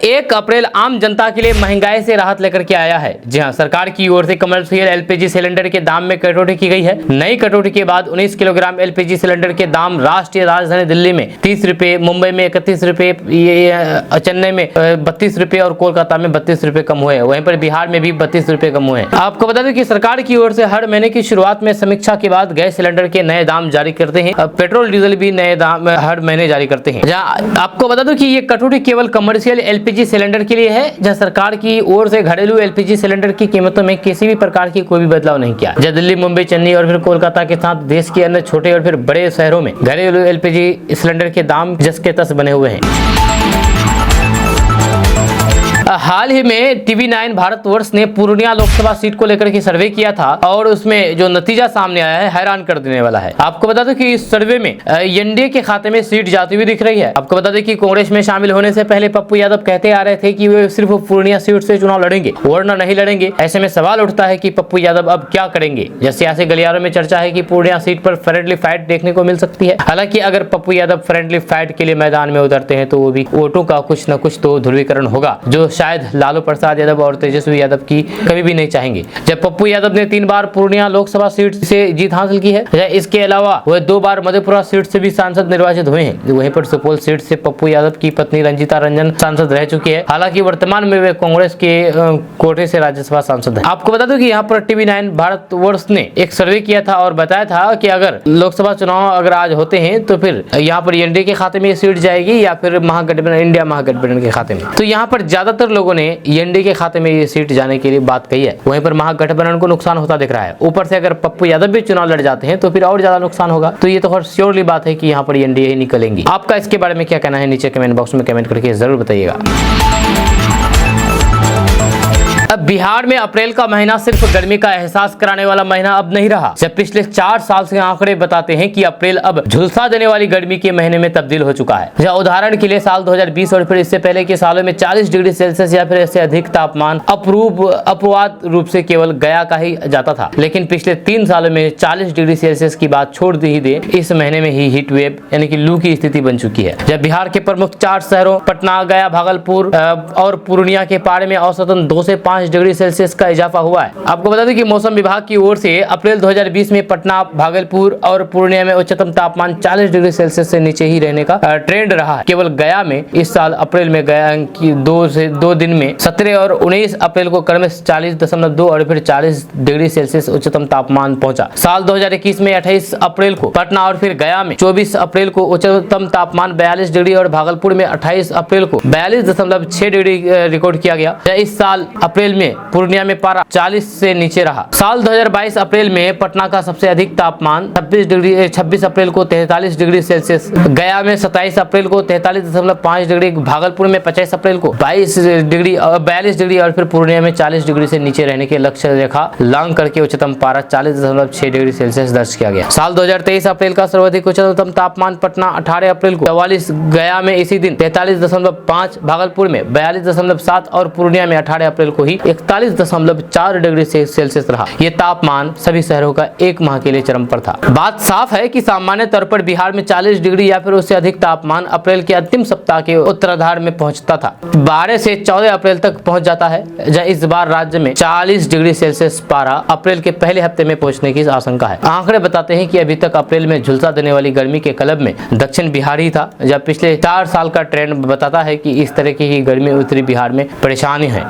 1 अप्रैल आम जनता के लिए महंगाई से राहत लेकर के आया है। जी हां, सरकार की ओर से कमर्शियल LPG सिलेंडर के दाम में कटौती की गई है। नई कटौती के बाद 19 किलोग्राम LPG सिलेंडर के दाम राष्ट्रीय राजधानी दिल्ली में 30 रुपए, मुंबई में 31 रुपए, चेन्नई में 32 रुपए और कोलकाता में 32 रुपए कम हुए। वहीं पर बिहार में भी 32 रुपए कम हुए। आपको बता दें कि सरकार की ओर से हर महीने की शुरुआत में समीक्षा के बाद गैस सिलेंडर के नए दाम जारी करते हैं। पेट्रोल डीजल भी नए दाम हर महीने जारी करते हैं। आपको बता दो कि ये कटौती केवल कमर्शियल LPG सिलेंडर के लिए है, जहां सरकार की ओर से घरेलू LPG सिलेंडर की कीमतों में किसी भी प्रकार की कोई भी बदलाव नहीं किया। जहां दिल्ली, मुंबई, चेन्नई और फिर कोलकाता के साथ देश के अन्य छोटे और फिर बड़े शहरों में घरेलू LPG सिलेंडर के दाम जस के तस बने हुए हैं। हाल ही में TV9 भारतवर्ष ने पूर्णिया लोकसभा सीट को लेकर के सर्वे किया था और उसमें जो नतीजा सामने आया है हैरान कर देने वाला है। आपको बता दें कि इस सर्वे में NDA के खाते में सीट जाती हुई दिख रही है। आपको बता दें कि कांग्रेस में शामिल होने से पहले पप्पू यादव कहते आ रहे थे कि वे सिर्फ पूर्णिया सीट से चुनाव लड़ेंगे, वरना नहीं लड़ेंगे। ऐसे में सवाल उठता है कि पप्पू यादव अब क्या करेंगे। जैसे सियासी गलियारों में चर्चा है कि पूर्णिया सीट पर फ्रेंडली फाइट देखने को मिल सकती है। हालांकि अगर पप्पू यादव फ्रेंडली फाइट के लिए मैदान में उतरते हैं तो वो भी वोटों का कुछ न कुछ तो ध्रुवीकरण होगा, जो शायद लालू प्रसाद यादव और तेजस्वी यादव की कभी भी नहीं चाहेंगे। जब पप्पू यादव ने 3 बार पूर्णिया लोकसभा सीट से जीत हासिल की है, इसके अलावा वह 2 बार मधेपुरा सीट से भी सांसद निर्वाचित हुए हैं। वहीं पर सुपौल सीट से पप्पू यादव की पत्नी रंजीता रंजन सांसद रह चुकी है। हालांकि वर्तमान में वे कांग्रेस के कोटे से राज्यसभा सांसद हैं। आपको बता दूं कि यहाँ पर TV9 भारतवर्ष ने एक सर्वे किया था और बताया था कि अगर लोकसभा चुनाव अगर आज होते हैं तो फिर यहाँ पर एनडीए के खाते में ये सीट जाएगी या फिर महागठबंधन इंडिया महागठबंधन के खाते में। तो यहाँ पर ज्यादातर लोगों ने एनडीए के खाते में ये सीट जाने के लिए बात कही है। वहीं पर महागठबंधन को नुकसान होता दिख रहा है। ऊपर से अगर पप्पू यादव भी चुनाव लड़ जाते हैं तो फिर और ज्यादा नुकसान होगा। तो ये तो श्योरली बात है कि यहाँ पर एनडीए ही निकलेंगी। आपका इसके बारे में क्या कहना है, नीचे कमेंट बॉक्स में कमेंट करके जरूर बताइएगा। अब बिहार में अप्रैल का महीना सिर्फ गर्मी का एहसास कराने वाला महीना अब नहीं रहा। जब पिछले 4 साल से आंकड़े बताते हैं कि अप्रैल अब झुलसा देने वाली गर्मी के महीने में तब्दील हो चुका है। जहाँ उदाहरण के लिए साल 2020 और फिर इससे पहले के सालों में 40 डिग्री सेल्सियस या फिर इससे अधिक तापमान अपवाद रूप से केवल गया का ही जाता था। लेकिन पिछले 3 सालों में 40 डिग्री सेल्सियस की बात छोड़ ही दे, इस महीने में ही हीट वेव यानी कि लू की स्थिति बन चुकी है। जब बिहार के प्रमुख 4 शहरों पटना, गया, भागलपुर और पूर्णिया के पारे में औसतन 2 से 5 डिग्री सेल्सियस का इजाफा हुआ है। आपको बता दें कि मौसम विभाग की ओर से अप्रैल 2020 में पटना, भागलपुर और पूर्णिया में उच्चतम तापमान 40 डिग्री सेल्सियस से नीचे ही रहने का ट्रेंड रहा है। केवल गया में इस साल अप्रैल में गया की 2 दिन में 17 और 19 अप्रैल को क्रमशः 40.2 और फिर 40 डिग्री सेल्सियस उच्चतम तापमान पहुंचा। साल 2021 में 28 अप्रैल को पटना और फिर गया में 24 अप्रैल को उच्चतम तापमान 42 डिग्री और भागलपुर में 28 अप्रैल को 42.6 डिग्री रिकॉर्ड किया गया। इस साल अप्रैल में पूर्णिया में पारा 40 से नीचे रहा। साल 2022 अप्रैल में पटना का सबसे अधिक तापमान 26 अप्रैल को 43 डिग्री सेल्सियस, गया में 27 अप्रैल को 43.5 डिग्री, भागलपुर में 25 अप्रैल को 42 डिग्री और फिर पूर्णिया में 40 डिग्री से नीचे रहने के लक्ष्य रेखा लांग करके उच्चतम पारा 40.6 डिग्री सेल्सियस दर्ज किया गया। साल 2023 अप्रैल का सर्वाधिक उच्चतम तापमान पटना 18 अप्रैल को 44, गया में इसी दिन 43.5, भागलपुर में 42.7 और पूर्णिया में 18 अप्रैल को ही 41.4 डिग्री सेल्सियस रहा। ये तापमान सभी शहरों का एक माह के लिए चरम पर था। बात साफ है कि सामान्य तौर पर बिहार में 40 डिग्री या फिर उससे अधिक तापमान अप्रैल के अंतिम सप्ताह के उत्तरार्ध में पहुंचता था। 12 से 14 अप्रैल तक पहुंच जाता है। जहाँ इस बार राज्य में 40 डिग्री सेल्सियस पारा अप्रैल के पहले हफ्ते में पहुंचने की आशंका है। आंकड़े बताते हैं कि अभी तक अप्रैल में झुलसा देने वाली गर्मी के क्लब में दक्षिण बिहार ही था। जब पिछले 4 साल का ट्रेंड बताता है कि इस तरह की गर्मी उत्तरी बिहार में परेशानी है।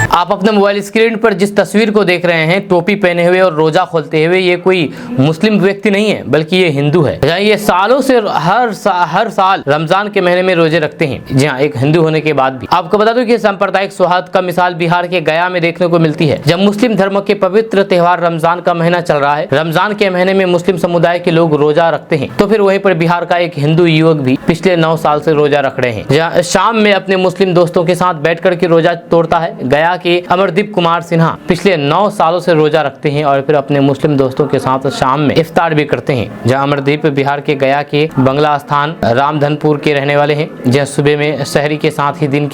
आप अपने मोबाइल स्क्रीन पर जिस तस्वीर को देख रहे हैं, टोपी पहने हुए और रोजा खोलते हुए, ये कोई मुस्लिम व्यक्ति नहीं है बल्कि ये हिंदू है। ये सालों से हर साल रमजान के महीने में रोजे रखते हैं। जी हाँ, एक हिंदू होने के बाद भी। आपको बता दूं कि सांप्रदायिक सौहार्द का मिसाल बिहार के गया में देखने को मिलती है। जब मुस्लिम धर्म के पवित्र त्योहार रमजान का महीना चल रहा है, रमजान के महीने में मुस्लिम समुदाय के लोग रोजा रखते हैं, तो फिर वहीं पर बिहार का एक हिंदू युवक भी पिछले 9 साल से रोजा रख रहे हैं। जहाँ शाम में अपने मुस्लिम दोस्तों के साथ बैठ कर के रोजा तोड़ता है। गया के अमरदीप कुमार सिन्हा पिछले 9 सालों से रोजा रखते हैं और फिर अपने मुस्लिम दोस्तों के साथ शाम में इफ्तार भी करते हैं। जहां अमरदीप बिहार के गया के बंगला स्थान रामधनपुर के रहने वाले हैं। जहां सुबह में शहरी के साथ ही दिन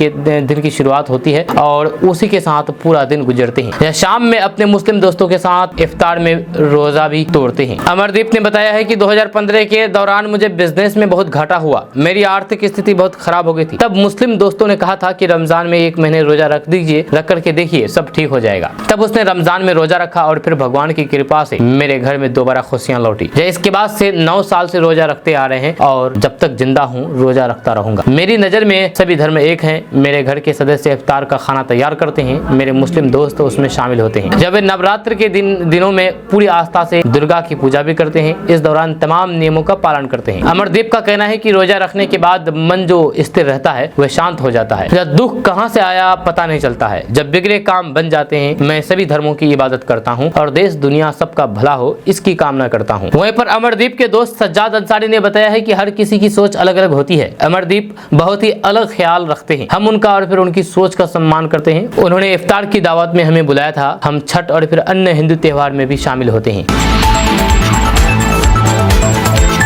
की शुरुआत होती है और उसी के साथ पूरा दिन गुजरते हैं। जहां शाम में अपने मुस्लिम दोस्तों के साथ इफ्तार में रोजा भी तोड़ते हैं। अमरदीप ने बताया है कि 2015 के दौरान मुझे बिजनेस में बहुत घाटा हुआ। मेरी आर्थिक स्थिति बहुत खराब हो गई थी। तब मुस्लिम दोस्तों ने कहा था कि रमजान में 1 महीने रोजा रख दीजिए, रख करके देखिए सब ठीक हो जाएगा। तब उसने रमजान में रोजा रखा और फिर भगवान की कृपा से मेरे घर में दोबारा खुशियां लौटी। इसके बाद से 9 साल से रोजा रखते आ रहे हैं और जब तक जिंदा हूँ रोजा रखता रहूंगा। मेरी नजर में सभी धर्म एक हैं। मेरे घर के सदस्य इफ्तार का खाना तैयार करते हैं। मेरे मुस्लिम दोस्त उसमें शामिल होते हैं। जब वे नवरात्र के दिनों में पूरी आस्था से दुर्गा की पूजा भी करते हैं। इस दौरान तमाम नियमों का पालन करते हैं। अमरदीप का कहना है कि रोजा रखने के बाद मन जो स्थिर रहता है वह शांत हो जाता है। दुख कहाँ से आया पता नहीं चलता है। जब बिगड़े काम बन जाते हैं। मैं सभी धर्मों की इबादत करता हूं और देश दुनिया सबका भला हो इसकी कामना करता हूं। वहीं पर अमरदीप के दोस्त सज्जाद अंसारी ने बताया है कि हर किसी की सोच अलग अलग होती है। अमरदीप बहुत ही अलग ख्याल रखते हैं। हम उनका और फिर उनकी सोच का सम्मान करते हैं। उन्होंने इफ्तार की दावत में हमें बुलाया था। हम छठ और फिर अन्य हिंदू त्योहार में भी शामिल होते हैं।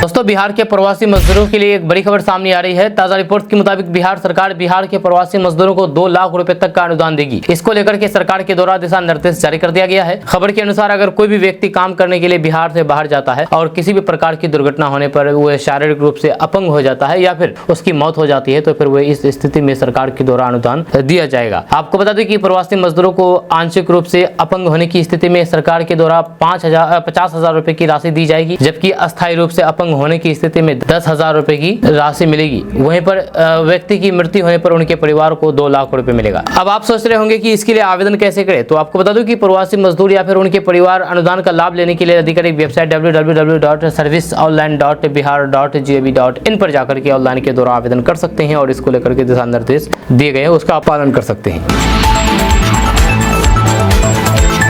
दोस्तों बिहार के प्रवासी मजदूरों के लिए एक बड़ी खबर सामने आ रही है। ताजा रिपोर्ट के मुताबिक बिहार सरकार बिहार के प्रवासी मजदूरों को 2 लाख रुपए तक का अनुदान देगी। इसको लेकर के सरकार के द्वारा दिशा निर्देश जारी कर दिया गया है। खबर के अनुसार अगर कोई भी व्यक्ति काम करने के लिए बिहार से बाहर जाता है और किसी भी प्रकार की दुर्घटना होने पर वह शारीरिक रूप से अपंग हो जाता है या फिर उसकी मौत हो जाती है तो फिर वह इस स्थिति में सरकार के द्वारा अनुदान दिया जाएगा। आपको बता दें कि प्रवासी मजदूरों को आंशिक रूप से अपंग होने की स्थिति में सरकार के द्वारा 50,000 रुपए की राशि दी जाएगी, जबकि अस्थायी रूप से अपंग होने की स्थिति में 10,000 रुपए की राशि मिलेगी। वहीं पर व्यक्ति की मृत्यु होने पर उनके परिवार को 2 लाख रुपए मिलेगा। अब आप सोच रहे होंगे कि इसके लिए आवेदन कैसे करें, तो आपको बता दूं कि प्रवासी मजदूर या फिर उनके परिवार अनुदान का लाभ लेने के लिए आधिकारिक वेबसाइट www.serviceonline.bihar.gov.in पर जाकर के ऑनलाइन के द्वारा आवेदन कर सकते हैं और इसको लेकर के दिशा निर्देश दिए गए हैं उसका आप पालन कर सकते हैं।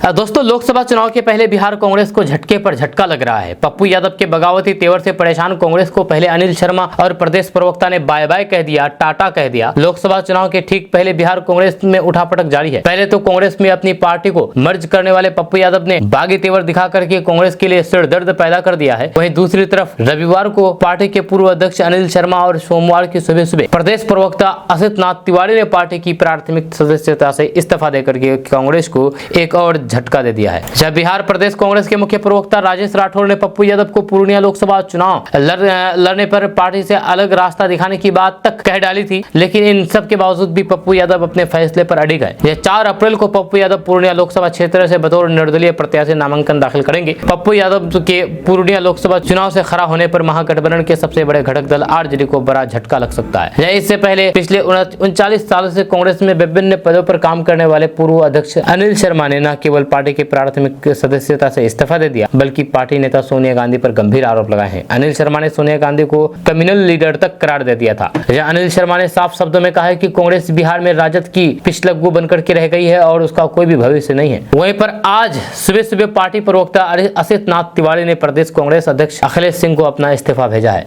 दोस्तों लोकसभा चुनाव के पहले बिहार कांग्रेस को झटके पर झटका लग रहा है। पप्पू यादव के बगावती तेवर से परेशान कांग्रेस को पहले अनिल शर्मा और प्रदेश प्रवक्ता ने बाय बाय कह दिया, टाटा कह दिया। लोकसभा चुनाव के ठीक पहले बिहार कांग्रेस में उठापटक जारी है। पहले तो कांग्रेस में अपनी पार्टी को मर्ज करने वाले पप्पू यादव ने बागी तेवर दिखा करके कांग्रेस के लिए सिरदर्द पैदा कर दिया है। वहीं दूसरी तरफ रविवार को पार्टी के पूर्व अध्यक्ष अनिल शर्मा और सोमवार की सुबह सुबह प्रदेश प्रवक्ता असित नाथ तिवारी ने पार्टी की प्राथमिक सदस्यता से इस्तीफा देकर के कांग्रेस को एक और झटका दे दिया है। जब बिहार प्रदेश कांग्रेस के मुख्य प्रवक्ता राजेश राठौर ने पप्पू यादव को पूर्णिया लोकसभा चुनाव लड़ने पर पार्टी से अलग रास्ता दिखाने की बात तक कह डाली थी, लेकिन इन सब के बावजूद भी पप्पू यादव अपने फैसले पर अड़िग है। यह 4 अप्रैल को पप्पू यादव पूर्णिया लोकसभा क्षेत्र से बतौर निर्दलीय प्रत्याशी नामांकन दाखिल करेंगे। पप्पू यादव के पूर्णिया लोकसभा चुनाव से खड़ा होने पर महागठबंधन के सबसे बड़े घटक दल आरजेडी को बड़ा झटका लग सकता है। इससे पहले पिछले 39 सालों से कांग्रेस में विभिन्न पदों पर काम करने वाले पूर्व अध्यक्ष अनिल शर्मा ने न केवल पार्टी के प्राथमिक सदस्यता से इस्तीफा दे दिया बल्कि पार्टी नेता सोनिया गांधी पर गंभीर आरोप लगाए हैं। अनिल शर्मा ने सोनिया गांधी को कम्युनल लीडर तक करार दे दिया था। अनिल शर्मा ने साफ शब्दों में कहा है कि कांग्रेस बिहार में राजद की पिछलग्गू बनकर के रह गई है और उसका कोई भी भविष्य नहीं है। वहीं पर आज सुबह सुबह पार्टी प्रवक्ता असित नाथ तिवारी ने प्रदेश कांग्रेस अध्यक्ष अखिलेश सिंह को अपना इस्तीफा भेजा है।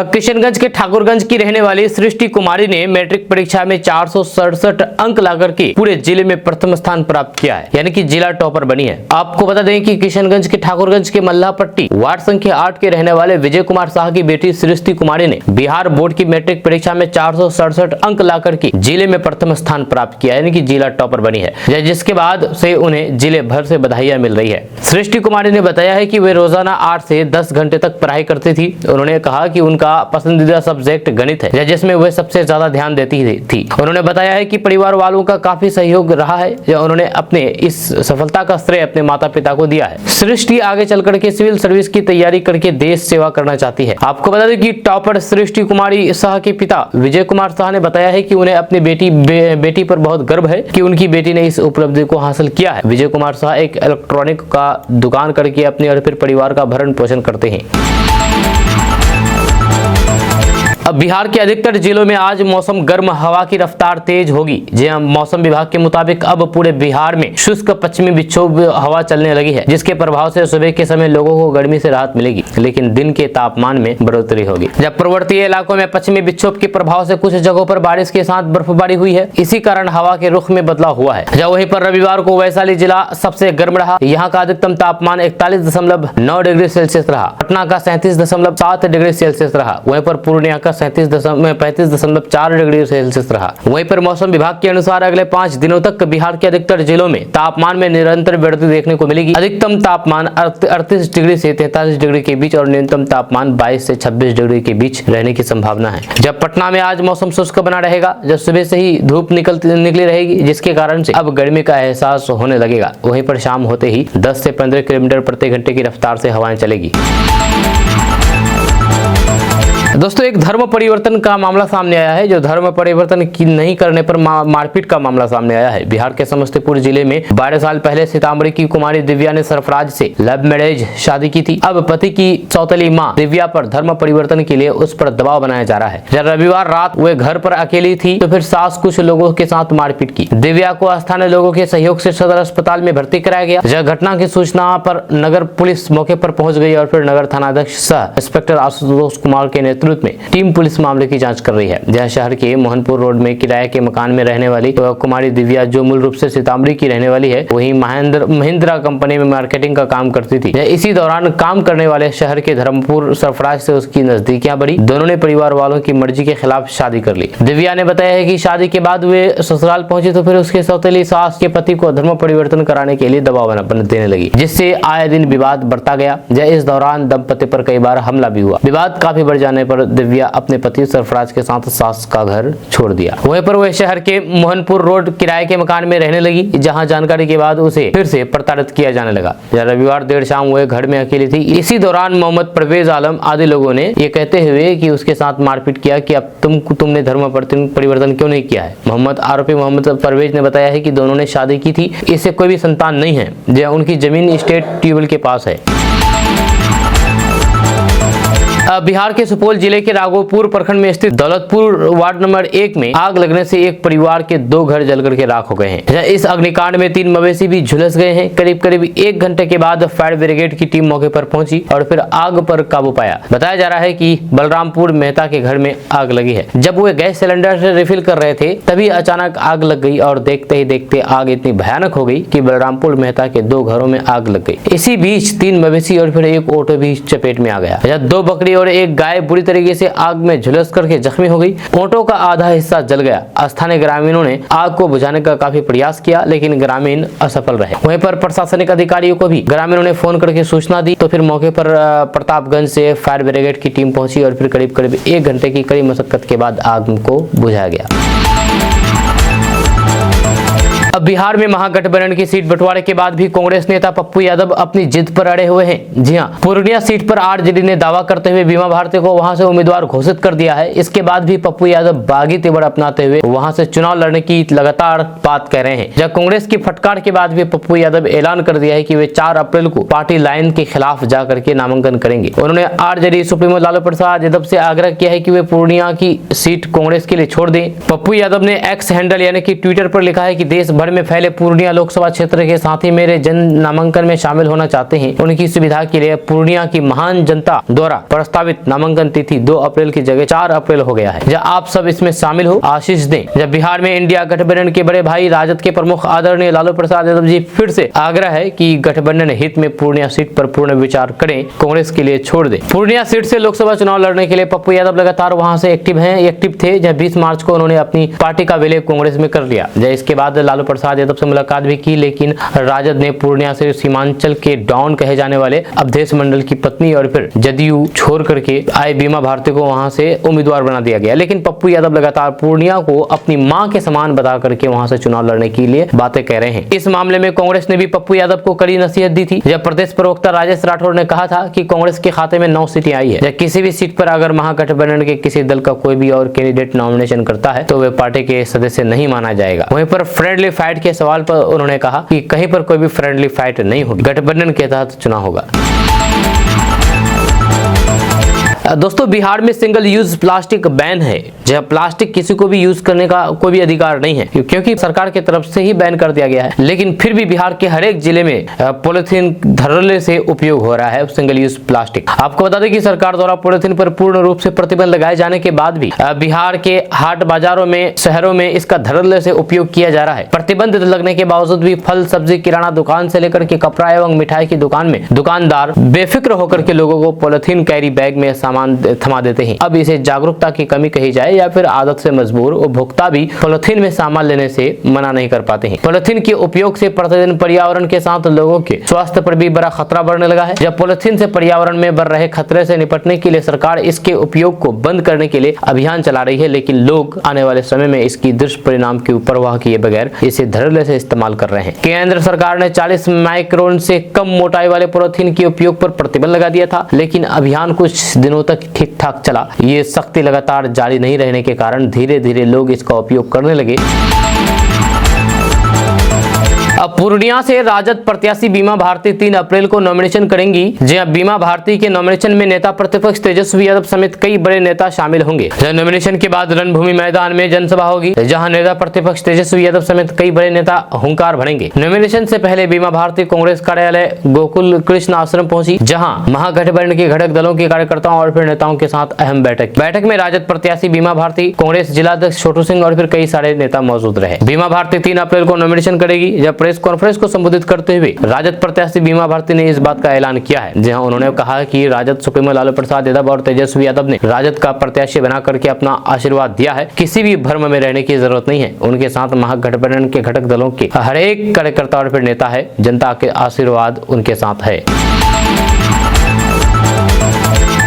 किशनगंज के ठाकुरगंज की रहने वाली सृष्टि कुमारी ने मैट्रिक परीक्षा में 467 अंक लाकर के पूरे जिले में प्रथम स्थान प्राप्त किया है, यानी कि जिला टॉपर बनी है। आपको बता दें कि किशनगंज के ठाकुरगंज के मल्लापट्टी वार्ड संख्या 8 के रहने वाले विजय कुमार शाह की बेटी सृष्टि कुमारी ने बिहार बोर्ड की मैट्रिक परीक्षा में 467 अंक लाकर के जिले में प्रथम स्थान प्राप्त किया, यानी कि जिला टॉपर बनी है, जिसके बाद से उन्हें जिले भर से बधाइयां मिल रही है। सृष्टि कुमारी ने बताया है कि वे रोजाना 8 से 10 घंटे तक पढ़ाई करती थी। उन्होंने कहा कि उनका पसंदीदा सब्जेक्ट गणित है, जिसमें वे सबसे ज्यादा ध्यान देती थी। उन्होंने बताया है कि परिवार वालों का काफी सहयोग रहा है। उन्होंने अपने इस सफलता का श्रेय अपने माता पिता को दिया है। सृष्टि आगे चल करके सिविल सर्विस की तैयारी करके देश सेवा करना चाहती है। आपको बता दें कि टॉपर सृष्टि कुमारी शाह के पिता विजय कुमार शाह ने बताया है कि उन्हें अपनी बेटी पर बहुत गर्व है कि उनकी बेटी ने इस उपलब्धि को हासिल किया है। विजय कुमार शाह एक इलेक्ट्रॉनिक का दुकान करके अपने और फिर परिवार का भरण पोषण करते हैं। अब बिहार के अधिकतर जिलों में आज मौसम गर्म, हवा की रफ्तार तेज होगी। जी हाँ, मौसम विभाग के मुताबिक अब पूरे बिहार में शुष्क पश्चिमी विक्षोभ हवा चलने लगी है, जिसके प्रभाव से सुबह के समय लोगों को गर्मी से राहत मिलेगी, लेकिन दिन के तापमान में बढ़ोतरी होगी। जब पूर्ववर्तीय इलाकों में पश्चिमी विक्षोभ के प्रभाव से कुछ जगहों पर बारिश के साथ बर्फबारी हुई है, इसी कारण हवा के रुख में बदलाव हुआ है। जब वहीं पर रविवार को वैशाली जिला सबसे गर्म रहा। यहाँ का अधिकतम तापमान 41.9 डिग्री सेल्सियस रहा। पटना का 37.7 डिग्री सेल्सियस रहा। वहीं पर पूर्णिया का 35.4 डिग्री सेल्सियस रहा। वहीं पर मौसम विभाग के अनुसार अगले 5 दिनों तक बिहार के अधिकतर जिलों में तापमान में निरंतर वृद्धि देखने को मिलेगी। अधिकतम तापमान 38 डिग्री से 43 डिग्री के बीच और न्यूनतम तापमान 22 से 26 डिग्री के बीच रहने की संभावना है। जब पटना में आज मौसम शुष्क बना रहेगा, जब सुबह से ही धूप निकली रहेगी, जिसके कारण से अब गर्मी का एहसास होने लगेगा। वहीं पर शाम होते ही 10 से 15 किलोमीटर प्रति घंटे की रफ्तार से हवाएं चलेगी। दोस्तों एक धर्म परिवर्तन का मामला सामने आया है, जो धर्म परिवर्तन नहीं करने पर मारपीट का मामला सामने आया है। बिहार के समस्तीपुर जिले में 12 साल पहले सीतामढ़ी की कुमारी दिव्या ने सरफराज से लव मैरिज शादी की थी। अब पति की सौतेली मां दिव्या पर धर्म परिवर्तन के लिए उस पर दबाव बनाया जा रहा है। जब रविवार रात वे घर पर अकेली थी तो फिर सास कुछ लोगों के साथ मारपीट की। दिव्या को स्थानीय लोगों के सहयोग से सदर अस्पताल में भर्ती कराया गया। जब घटना की सूचना पर नगर पुलिस मौके पर पहुंच गई और फिर नगर थानाध्यक्ष सह इंस्पेक्टर आशुतोष कुमार के नेतृत्व नेतृत्व में टीम पुलिस मामले की जांच कर रही है। जहां शहर के मोहनपुर रोड में किराए के मकान में रहने वाली कुमारी दिव्या, जो मूल रूप से सीतामढ़ी की रहने वाली है, वही महिंद्रा कंपनी में मार्केटिंग का काम करती थी। इसी दौरान काम करने वाले शहर के धर्मपुर सरफराज से उसकी नजदीकियां बढ़ी। दोनों ने परिवार वालों की मर्जी के खिलाफ शादी कर ली। दिव्या ने बताया है कि शादी के बाद वे ससुराल पहुंची तो फिर उसके सौतेली सास के पति को धर्म परिवर्तन कराने के लिए दबाव देने लगी, जिससे आए दिन विवाद बढ़ता गया। इस दौरान दंपति पर कई बार हमला भी हुआ। विवाद काफी बढ़ जाने पर दिव्या अपने पति सरफराज के साथ सास का घर छोड़ दिया। वहीं पर वह शहर के मोहनपुर रोड किराए के मकान में रहने लगी, जहां जानकारी के बाद उसे फिर से प्रताड़ित किया जाने लगा। रविवार देर शाम वह घर में अकेली थी। इसी दौरान मोहम्मद परवेज आलम आदि लोगों ने ये कहते हुए कि उसके साथ मारपीट किया कि अब तुमने धर्म परिवर्तन क्यों नहीं किया है। आरोपी मोहम्मद परवेज ने बताया है कि दोनों ने शादी की थी, इससे कोई भी संतान नहीं है। उनकी जमीन स्टेट ट्यूबवेल के पास है। बिहार के सुपौल जिले के राघोपुर प्रखंड में स्थित दौलतपुर वार्ड नंबर 1 में आग लगने से एक परिवार के 2 घर जलकर के राख हो गए हैं। इस अग्निकांड में 3 मवेशी भी झुलस गए हैं। करीब 1 घंटे के बाद फायर ब्रिगेड की टीम मौके पर पहुंची और फिर आग पर काबू पाया। बताया जा रहा है कि बलरामपुर मेहता के घर में आग लगी है। जब वो गैस सिलेंडर से रिफिल कर रहे थे तभी अचानक आग लग गई और देखते ही देखते आग इतनी भयानक हो गई कि बलरामपुर मेहता के 2 घरों में आग लग गई। इसी बीच 3 मवेशी और फिर एक ऑटो भी चपेट में आ गया। 2 बकरी और एक गाय बुरी तरीके से आग में झुलस करके जख्मी हो गई। ऑटो का आधा हिस्सा जल गया। स्थानीय ग्रामीणों ने आग को बुझाने का काफी प्रयास किया, लेकिन ग्रामीण असफल रहे। वहीं पर प्रशासनिक अधिकारियों को भी ग्रामीणों ने फोन करके सूचना दी तो फिर मौके पर प्रतापगंज से फायर ब्रिगेड की टीम पहुंची और फिर करीब 1 घंटे की कड़ी मशक्कत के बाद आग को बुझाया गया। अब बिहार में महागठबंधन की सीट बंटवारे के बाद भी कांग्रेस नेता पप्पू यादव अपनी जिद पर अड़े हुए हैं। जी हां, पूर्णिया सीट पर आरजेडी ने दावा करते हुए बीमा भारती को वहां से उम्मीदवार घोषित कर दिया है। इसके बाद भी पप्पू यादव बागी तेवर अपनाते हुए वहां से चुनाव लड़ने की लगातार बात कर रहे हैं। जब कांग्रेस की फटकार के बाद भी पप्पू यादव ऐलान कर दिया है कि वे 4 अप्रैल को पार्टी लाइन के खिलाफ जाकर के नामांकन करेंगे। उन्होंने आरजेडी सुप्रीमो लालू प्रसाद यादव से आग्रह किया है कि वे पूर्णिया की सीट कांग्रेस के लिए छोड़ दें। पप्पू यादव ने एक्स हैंडल यानी कि ट्विटर पर लिखा है कि देश भर में फैले पूर्णिया लोकसभा क्षेत्र के साथ ही मेरे जन नामांकन में शामिल होना चाहते हैं। उनकी सुविधा के लिए पूर्णिया की महान जनता द्वारा प्रस्तावित नामांकन तिथि 2 अप्रैल की जगह 4 अप्रैल हो गया है। जब आप सब इसमें शामिल हो, आशीष दें। जब बिहार में इंडिया गठबंधन के बड़े भाई राजद के प्रमुख आदरणीय लालू प्रसाद यादव जी फिर से आग्रह है कि गठबंधन हित में पूर्णिया सीट पर पूर्ण विचार करें, कांग्रेस के लिए छोड़ दें। पूर्णिया सीट से लोकसभा चुनाव लड़ने के लिए पप्पू यादव लगातार वहां से एक्टिव थे। जब 20 मार्च को उन्होंने अपनी पार्टी का विलय कांग्रेस में कर लिया। इसके बाद लालू प्रसाद यादव से मुलाकात भी की, लेकिन राजद ने पूर्णिया से सीमांचल के डॉन कहे जाने वाले अवधेश मंडल की पत्नी और फिर जदयू छोड़ करके आए बीमा भारती को वहां से उम्मीदवार बना दिया गया। लेकिन पप्पू यादव लगातार पूर्णिया को अपनी मां के समान बता करके वहां से चुनाव लड़ने के लिए बातें कह रहे हैं। इस मामले में कांग्रेस ने भी पप्पू यादव को कड़ी नसीहत दी थी। जब प्रदेश प्रवक्ता राजेश राठौर ने कहा था कि कांग्रेस के खाते में 9 सीटें आई है। जब किसी भी सीट पर अगर महागठबंधन के किसी दल का कोई भी और कैंडिडेट नॉमिनेशन करता है तो वे पार्टी के सदस्य नहीं माना जाएगा। वहीं पर फ्रेंडली फाइट के सवाल पर उन्होंने कहा कि कहीं पर कोई भी फ्रेंडली फाइट नहीं होगी, गठबंधन के तहत चुनाव होगा। दोस्तों, बिहार में सिंगल यूज प्लास्टिक बैन है। जहाँ प्लास्टिक किसी को भी यूज करने का कोई भी अधिकार नहीं है, क्योंकि सरकार की तरफ से ही बैन कर दिया गया है। लेकिन फिर भी बिहार के हर एक जिले में पॉलिथीन धड़ल्ले से उपयोग हो रहा है सिंगल यूज प्लास्टिक। आपको बता दें कि सरकार द्वारा पॉलिथीन पर पूर्ण रूप से प्रतिबंध लगाए जाने के बाद भी बिहार के हाट बाजारों में, शहरों में इसका धड़ल्ले से उपयोग किया जा रहा है। प्रतिबंध लगने के बावजूद भी फल, सब्जी, किराना दुकान से लेकर के कपड़ा एवं मिठाई की दुकान में दुकानदार बेफिक्र होकर के लोगों को पॉलिथीन कैरी बैग में सामान थमा देते हैं। अब इसे जागरूकता की कमी कही जाए या फिर आदत से मजबूर उपभोक्ता भी पॉलिथीन में सामान लेने से मना नहीं कर पाते हैं। पॉलिथीन के उपयोग से प्रतिदिन पर्यावरण के साथ लोगों के स्वास्थ्य पर भी बड़ा खतरा बढ़ने लगा है। जब पॉलिथीन से पर्यावरण में बढ़ रहे खतरे से निपटने के लिए सरकार इसके उपयोग को बंद करने के लिए अभियान चला रही है, लेकिन लोग आने वाले समय में इसकी दुष्परिणाम की परवाह किए बगैर इसे धड़ल्ले से इस्तेमाल कर रहे हैं। केंद्र सरकार ने 40 माइक्रोन से कम मोटाई वाले पॉलिथीन के उपयोग पर प्रतिबंध लगा दिया था, लेकिन अभियान कुछ दिनों तक ठीक ठाक चला। ये सख्ती लगातार जारी नहीं रहने के कारण धीरे धीरे लोग इसका उपयोग करने लगे। अब पूर्णिया से राजद प्रत्याशी बीमा भारती 3 अप्रैल को नॉमिनेशन करेंगी। जी हां, बीमा भारती के नॉमिनेशन में नेता प्रतिपक्ष तेजस्वी यादव समेत कई बड़े नेता शामिल होंगे। नॉमिनेशन के बाद रणभूमि मैदान में जनसभा होगी, जहां नेता प्रतिपक्ष तेजस्वी यादव समेत कई बड़े नेता हुंकार भरेंगे। नॉमिनेशन से पहले बीमा भारती कांग्रेस कार्यालय गोकुल कृष्ण आश्रम पहुंची, जहां महागठबंधन के घटक दलों के कार्यकर्ताओं और फिर नेताओं के साथ अहम बैठक में राजद प्रत्याशी बीमा भारती, कांग्रेस जिलाध्यक्ष छोटू सिंह और फिर कई सारे नेता मौजूद रहे। बीमा भारती 3 अप्रैल को नॉमिनेशन करेगी। जब प्रेस कॉन्फ्रेंस को संबोधित करते हुए राजद प्रत्याशी बीमा भारती ने इस बात का ऐलान किया है, जहां उन्होंने कहा कि राजद सुप्रीमो लालू प्रसाद यादव और तेजस्वी यादव ने राजद का प्रत्याशी बना करके अपना आशीर्वाद दिया है। किसी भी भ्रम में रहने की जरूरत नहीं है। उनके साथ महागठबंधन के घटक दलों के हर एक कार्यकर्ता और फिर नेता है। जनता के आशीर्वाद उनके साथ है।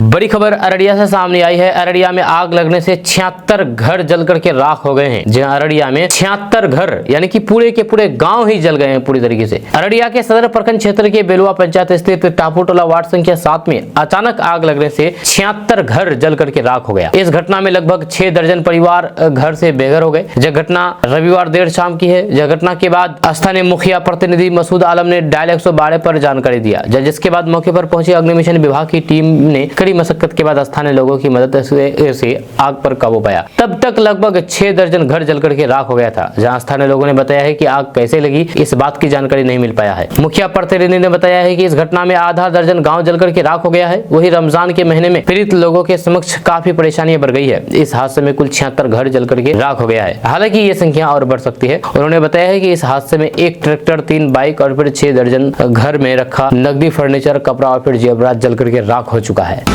बड़ी खबर अररिया से सामने आई है। अररिया में आग लगने से 76 घर जल करके राख हो गए हैं। जहां अररिया में 76 घर यानी कि पूरे के पूरे गांव ही जल गए हैं पूरी तरीके से। अररिया के सदर प्रखंड क्षेत्र के बेलुआ पंचायत स्थित टापू टोला वार्ड संख्या 7 में अचानक आग लगने से 76 घर जल करके राख हो गया। इस घटना में लगभग 6 दर्जन परिवार घर से बेघर हो गए। यह घटना रविवार देर शाम की है। यह घटना के बाद स्थानीय मुखिया प्रतिनिधि मसूद आलम ने डायल 112 पर जानकारी दिया, जिसके बाद मौके पर पहुंची अग्निशमन विभाग की टीम ने कड़ी मशक्कत के बाद स्थानीय लोगों की मदद से आग पर काबू पाया। तब तक लगभग 6 दर्जन घर जलकर के राख हो गया था। जहां स्थानीय लोगों ने बताया है कि आग कैसे लगी, इस बात की जानकारी नहीं मिल पाया है। मुखिया प्रतिनिधि ने बताया है कि इस घटना में आधा दर्जन गांव जलकर के राख हो गया है। वही रमजान के महीने में पीड़ित लोगों के समक्ष काफी परेशानियां बढ़ गई है। इस हादसे में कुल 76 घर जलकर के राख हो गया है। हालांकि ये संख्या और बढ़ सकती है। उन्होंने बताया है कि इस हादसे में 1 ट्रैक्टर, 3 बाइक और फिर 6 दर्जन घर में रखा नकदी, फर्नीचर, कपड़ा और फिर जेवरात जलकर के राख हो चुका है।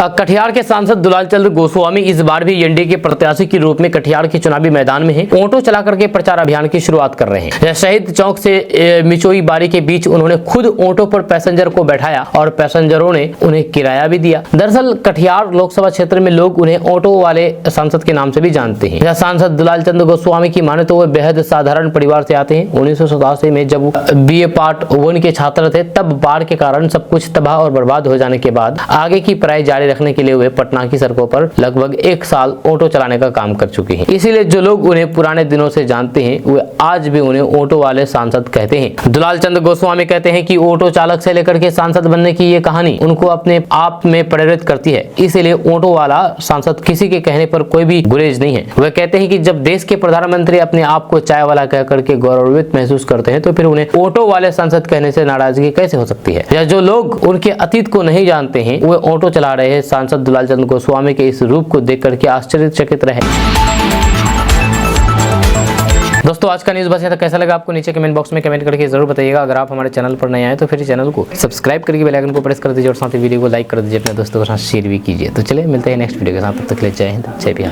कटिहार के सांसद दुलाल चंद्र गोस्वामी इस बार भी एनडीए के प्रत्याशी के रूप में कटिहार के चुनावी मैदान में हैं। ऑटो चला करके प्रचार अभियान की शुरुआत कर रहे हैं। शहीद चौक से मिचोई बारी के बीच उन्होंने खुद ऑटो पर पैसेंजर को बैठाया और पैसेंजरों ने उन्हें किराया भी दिया। दरअसल कटिहार लोकसभा क्षेत्र में लोग उन्हें ऑटो वाले सांसद के नाम से भी जानते हैं। सांसद दुलाल चंद्र गोस्वामी की माने तो वो बेहद साधारण परिवार से आते हैं। 1987 में जब BA पार्ट 1 के छात्र थे, तब बाढ़ के कारण सब कुछ तबाह और बर्बाद हो जाने के बाद आगे की पढ़ाई जारी रखने के लिए वे पटना की सड़कों पर लगभग 1 साल ऑटो चलाने का काम कर चुके हैं। इसीलिए जो लोग उन्हें पुराने दिनों से जानते हैं, वे आज भी उन्हें ऑटो वाले सांसद कहते हैं। दुलाल चंद्र गोस्वामी कहते हैं कि ऑटो चालक से लेकर के सांसद बनने की ये कहानी उनको अपने आप में प्रेरित करती है। इसीलिए ऑटो वाला सांसद किसी के कहने पर कोई भी गुरेज नहीं है। वे कहते हैं कि जब देश के प्रधानमंत्री अपने आप को चाय वाला कह करके गौरवित महसूस करते हैं, तो फिर उन्हें ऑटो वाले सांसद कहने से नाराजगी कैसे हो सकती है। या जो लोग उनके अतीत को नहीं जानते हैं, वे ऑटो चला रहे हैं सांसद दुलाल चंद्र गोस्वामी के इस रूप को देख करके आश्चर्यचकित रहे। दोस्तों, आज का न्यूज़ बस यहाँ तक। कैसा लगा आपको नीचे कमेंट बॉक्स में कमेंट करके जरूर बताइएगा। अगर आप हमारे चैनल पर नए आए तो फिर चैनल को सब्सक्राइब करके बेल आइकन को प्रेस कर दीजिए और साथ ही वीडियो को लाइक कर दीजिए, अपने दोस्तों के साथ शेयर भी कीजिए। तो चलिए मिलते हैं नेक्स्ट वीडियो के साथ। तब तक के लिए जय हिंद, जय बिहार।